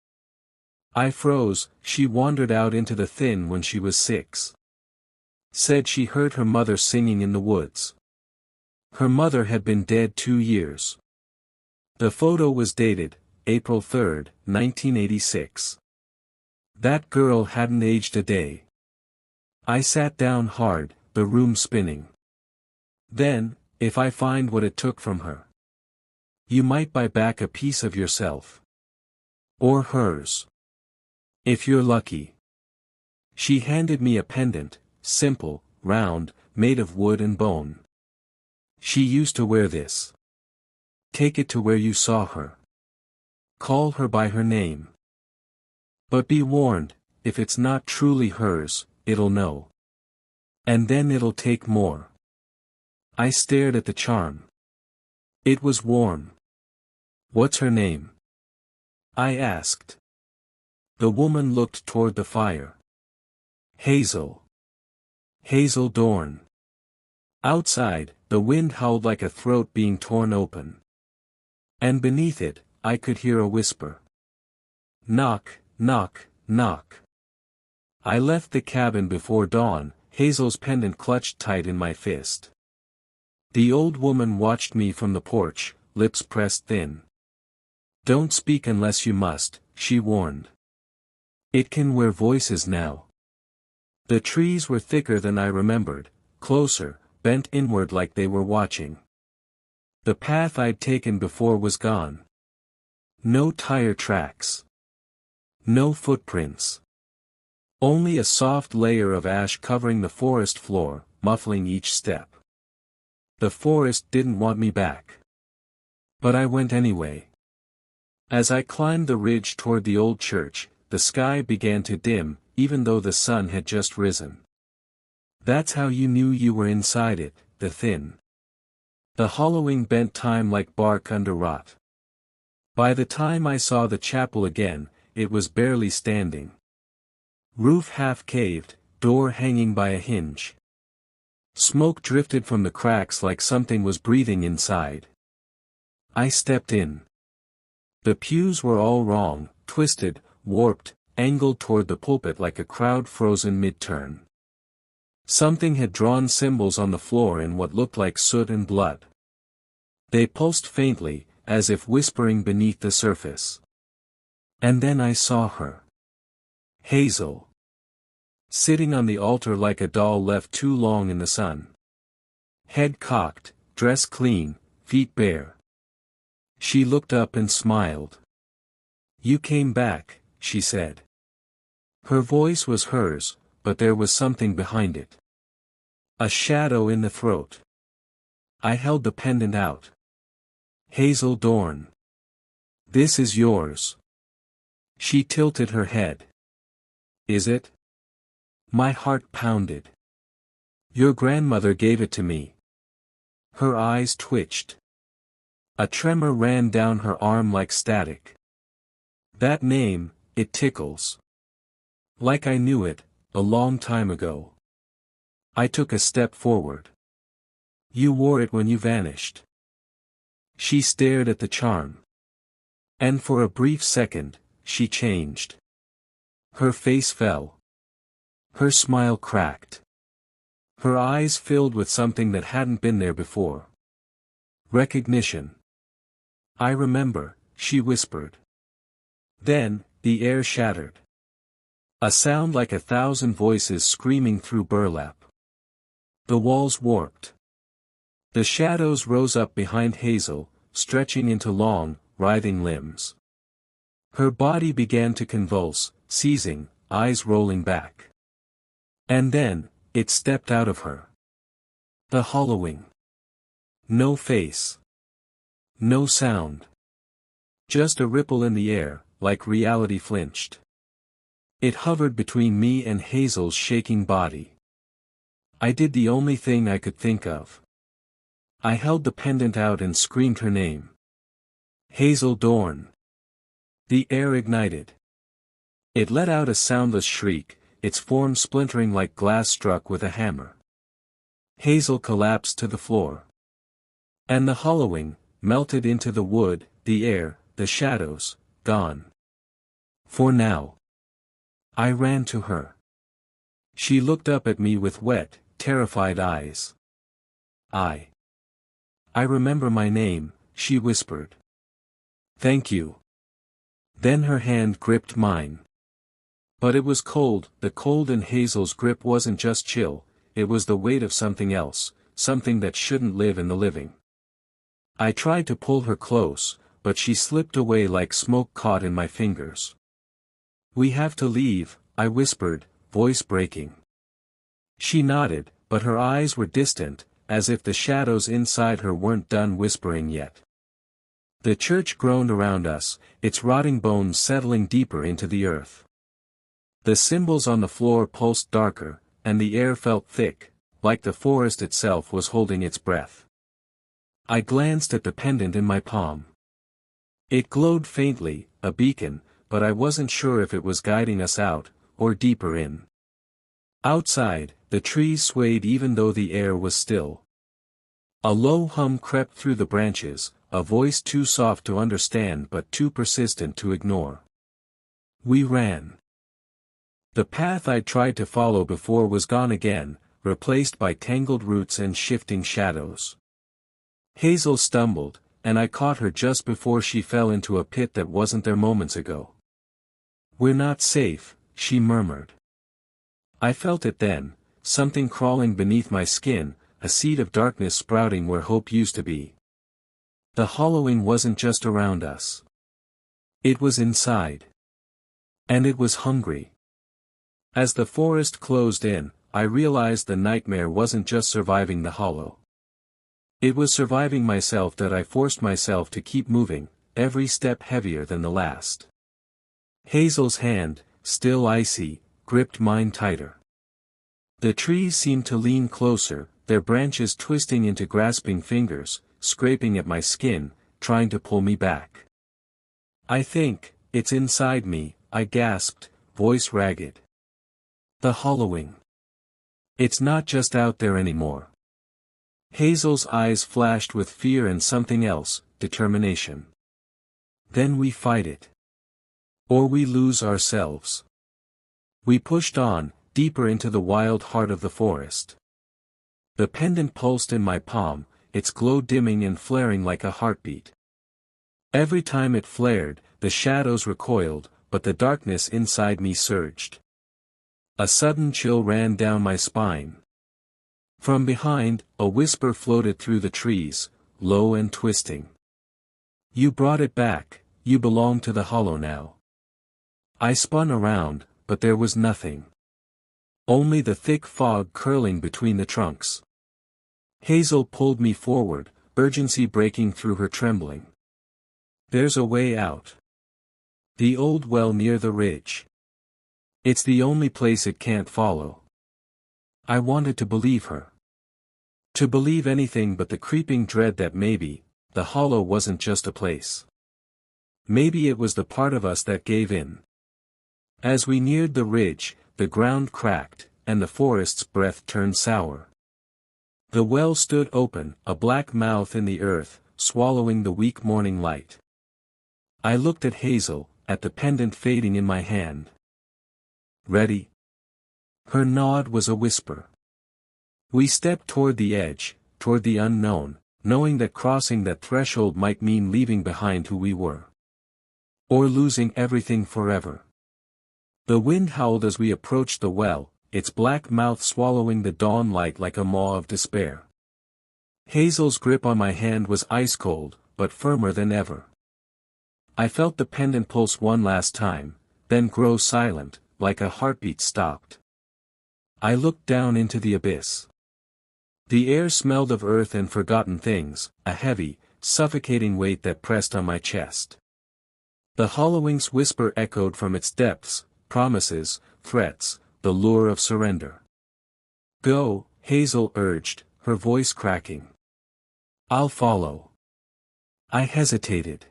I froze. She wandered out into the thin when she was 6. Said she heard her mother singing in the woods. Her mother had been dead 2 years. The photo was dated, April 3, 1986. That girl hadn't aged a day. I sat down hard, the room spinning. "Then, if I find what it took from her, you might buy back a piece of yourself. Or hers. If you're lucky." She handed me a pendant, simple, round, made of wood and bone. "She used to wear this. Take it to where you saw her. Call her by her name. But be warned, if it's not truly hers, it'll know. And then it'll take more. I stared at the charm. It was warm. What's her name? I asked. The woman looked toward the fire. Hazel. Hazel Dorn. Outside, the wind howled like a throat being torn open. And beneath it, I could hear a whisper. Knock, knock, knock. I left the cabin before dawn, Hazel's pendant clutched tight in my fist. The old woman watched me from the porch, lips pressed thin. Don't speak unless you must, she warned. It can wear voices now. The trees were thicker than I remembered, closer, bent inward like they were watching. The path I'd taken before was gone. No tire tracks. No footprints. Only a soft layer of ash covering the forest floor, muffling each step. The forest didn't want me back. But I went anyway. As I climbed the ridge toward the old church, the sky began to dim, even though the sun had just risen. That's how you knew you were inside it, the thin. The hollowing bent time like bark under rot. By the time I saw the chapel again, it was barely standing. Roof half caved, door hanging by a hinge. Smoke drifted from the cracks like something was breathing inside. I stepped in. The pews were all wrong, twisted, warped, angled toward the pulpit like a crowd frozen mid-turn. Something had drawn symbols on the floor in what looked like soot and blood. They pulsed faintly, as if whispering beneath the surface. And then I saw her. Hazel. Sitting on the altar like a doll left too long in the sun. Head cocked, dress clean, feet bare. She looked up and smiled. You came back, she said. Her voice was hers, but there was something behind it. A shadow in the throat. I held the pendant out. Hazel Dorn. This is yours. She tilted her head. Is it? My heart pounded. Your grandmother gave it to me. Her eyes twitched. A tremor ran down her arm like static. That name, it tickles. Like I knew it, a long time ago. I took a step forward. You wore it when you vanished. She stared at the charm. And for a brief second, she changed. Her face fell. Her smile cracked. Her eyes filled with something that hadn't been there before. Recognition. I remember, she whispered. Then, the air shattered. A sound like 1,000 voices screaming through burlap. The walls warped. The shadows rose up behind Hazel, stretching into long, writhing limbs. Her body began to convulse, seizing, eyes rolling back. And then, it stepped out of her. The hollowing. No face. No sound. Just a ripple in the air, like reality flinched. It hovered between me and Hazel's shaking body. I did the only thing I could think of. I held the pendant out and screamed her name. Hazel Dorn. The air ignited. It let out a soundless shriek, its form splintering like glass struck with a hammer. Hazel collapsed to the floor. And the hollowing, melted into the wood, the air, the shadows, gone. For now. I ran to her. She looked up at me with wet, terrified eyes. I remember my name, she whispered. Thank you. Then her hand gripped mine. But it was cold. The cold in Hazel's grip wasn't just chill, it was the weight of something else, something that shouldn't live in the living. I tried to pull her close, but she slipped away like smoke caught in my fingers. We have to leave, I whispered, voice breaking. She nodded, but her eyes were distant, as if the shadows inside her weren't done whispering yet. The church groaned around us, its rotting bones settling deeper into the earth. The symbols on the floor pulsed darker, and the air felt thick, like the forest itself was holding its breath. I glanced at the pendant in my palm. It glowed faintly, a beacon, but I wasn't sure if it was guiding us out, or deeper in. Outside, the trees swayed even though the air was still. A low hum crept through the branches, a voice too soft to understand but too persistent to ignore. We ran. The path I'd tried to follow before was gone again, replaced by tangled roots and shifting shadows. Hazel stumbled, and I caught her just before she fell into a pit that wasn't there moments ago. "We're not safe," she murmured. I felt it then, something crawling beneath my skin, a seed of darkness sprouting where hope used to be. The hollowing wasn't just around us. It was inside. And it was hungry. As the forest closed in, I realized the nightmare wasn't just surviving the hollow. It was surviving myself that I forced myself to keep moving, every step heavier than the last. Hazel's hand, still icy, gripped mine tighter. The trees seemed to lean closer, their branches twisting into grasping fingers, scraping at my skin, trying to pull me back. "I think, it's inside me," I gasped, voice ragged. "The hollowing. It's not just out there anymore." Hazel's eyes flashed with fear and something else, determination. "Then we fight it. Or we lose ourselves." We pushed on, deeper into the wild heart of the forest. The pendant pulsed in my palm, its glow dimming and flaring like a heartbeat. Every time it flared, the shadows recoiled, but the darkness inside me surged. A sudden chill ran down my spine. From behind, a whisper floated through the trees, low and twisting. "You brought it back, you belong to the hollow now." I spun around, but there was nothing. Only the thick fog curling between the trunks. Hazel pulled me forward, urgency breaking through her trembling. "There's a way out. The old well near the ridge. It's the only place it can't follow." I wanted to believe her. To believe anything but the creeping dread that maybe, the hollow wasn't just a place. Maybe it was the part of us that gave in. As we neared the ridge, the ground cracked, and the forest's breath turned sour. The well stood open, a black mouth in the earth, swallowing the weak morning light. I looked at Hazel, at the pendant fading in my hand. "Ready?" Her nod was a whisper. We stepped toward the edge, toward the unknown, knowing that crossing that threshold might mean leaving behind who we were. Or losing everything forever. The wind howled as we approached the well, its black mouth swallowing the dawn light like a maw of despair. Hazel's grip on my hand was ice cold, but firmer than ever. I felt the pendant pulse one last time, then grow silent, like a heartbeat stopped. I looked down into the abyss. The air smelled of earth and forgotten things, a heavy, suffocating weight that pressed on my chest. The hollowing's whisper echoed from its depths, promises, threats, the lure of surrender. "Go," Hazel urged, her voice cracking. "I'll follow." I hesitated.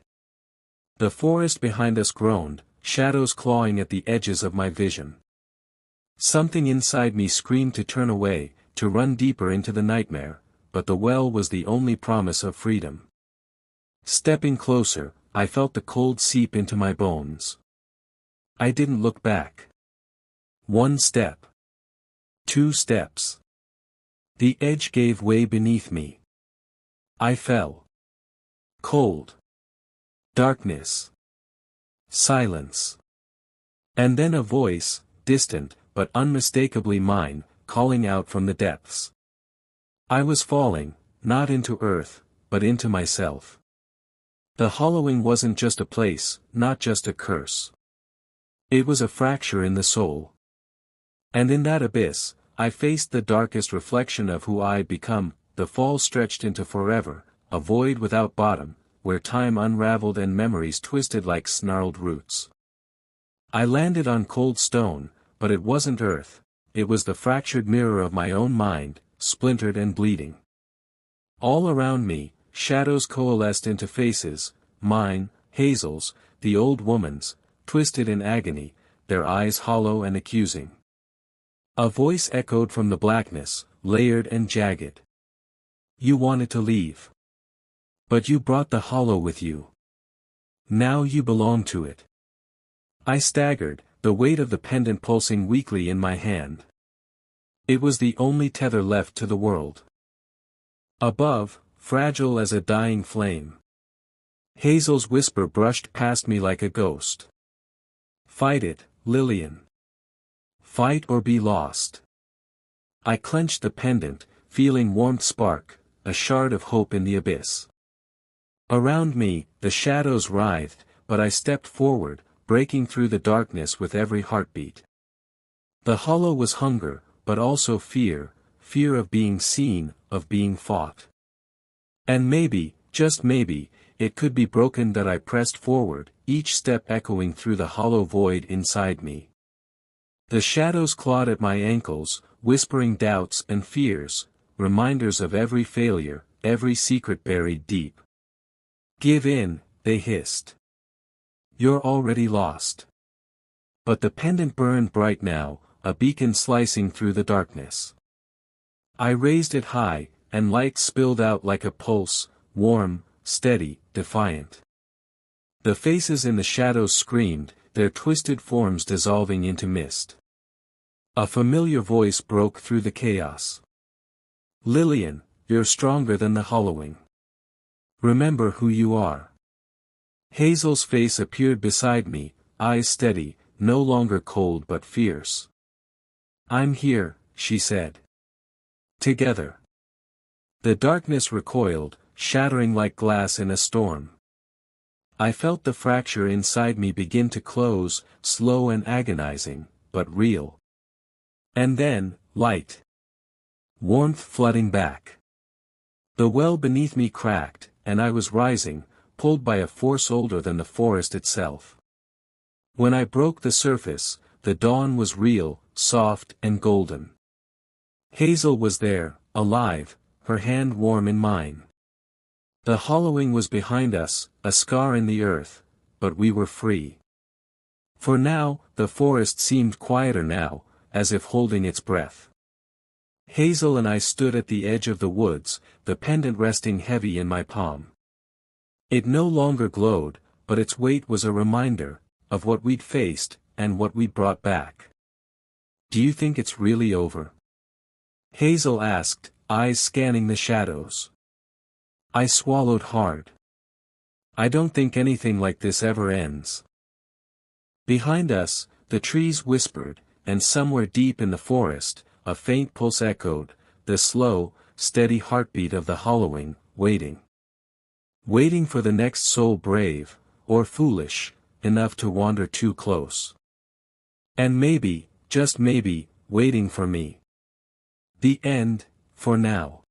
The forest behind us groaned, shadows clawing at the edges of my vision. Something inside me screamed to turn away, to run deeper into the nightmare, but the well was the only promise of freedom. Stepping closer, I felt the cold seep into my bones. I didn't look back. 1 step. 2 steps. The edge gave way beneath me. I fell. Cold. Darkness. Silence. And then a voice, distant, but unmistakably mine, calling out from the depths. I was falling, not into earth, but into myself. The hollowing wasn't just a place, not just a curse. It was a fracture in the soul. And in that abyss, I faced the darkest reflection of who I'd become, the fall stretched into forever, a void without bottom, where time unraveled and memories twisted like snarled roots. I landed on cold stone, but it wasn't earth, it was the fractured mirror of my own mind, splintered and bleeding. All around me, shadows coalesced into faces, mine, Hazel's, the old woman's, twisted in agony, their eyes hollow and accusing. A voice echoed from the blackness, layered and jagged. You wanted to leave. But you brought the hollow with you. Now you belong to it. I staggered, the weight of the pendant pulsing weakly in my hand. It was the only tether left to the world. Above, fragile as a dying flame. Hazel's whisper brushed past me like a ghost. Fight it, Lillian. Fight or be lost. I clenched the pendant, feeling warmth spark, a shard of hope in the abyss. Around me, the shadows writhed, but I stepped forward, breaking through the darkness with every heartbeat. The hollow was hunger, but also fear, fear of being seen, of being fought. And maybe, just maybe, it could be broken. That I pressed forward, each step echoing through the hollow void inside me. The shadows clawed at my ankles, whispering doubts and fears, reminders of every failure, every secret buried deep. Give in, they hissed. You're already lost. But the pendant burned bright now, a beacon slicing through the darkness. I raised it high, and light spilled out like a pulse, warm, steady, defiant. The faces in the shadows screamed, their twisted forms dissolving into mist. A familiar voice broke through the chaos. Lillian, you're stronger than the hollowing. Remember who you are. Hazel's face appeared beside me, eyes steady, no longer cold but fierce. I'm here, she said. Together. The darkness recoiled, shattering like glass in a storm. I felt the fracture inside me begin to close, slow and agonizing, but real. And then, light. Warmth flooding back. The well beneath me cracked, and I was rising, pulled by a force older than the forest itself. When I broke the surface, the dawn was real, soft and golden. Hazel was there, alive, her hand warm in mine. The hollowing was behind us, a scar in the earth, but we were free. For now, the forest seemed quieter now, as if holding its breath. Hazel and I stood at the edge of the woods, the pendant resting heavy in my palm. It no longer glowed, but its weight was a reminder, of what we'd faced, and what we'd brought back. Do you think it's really over? Hazel asked, eyes scanning the shadows. I swallowed hard. I don't think anything like this ever ends. Behind us, the trees whispered, and somewhere deep in the forest, a faint pulse echoed, the slow, steady heartbeat of the hollowing, waiting. Waiting for the next soul brave, or foolish, enough to wander too close. And maybe, just maybe, waiting for me. The end, for now.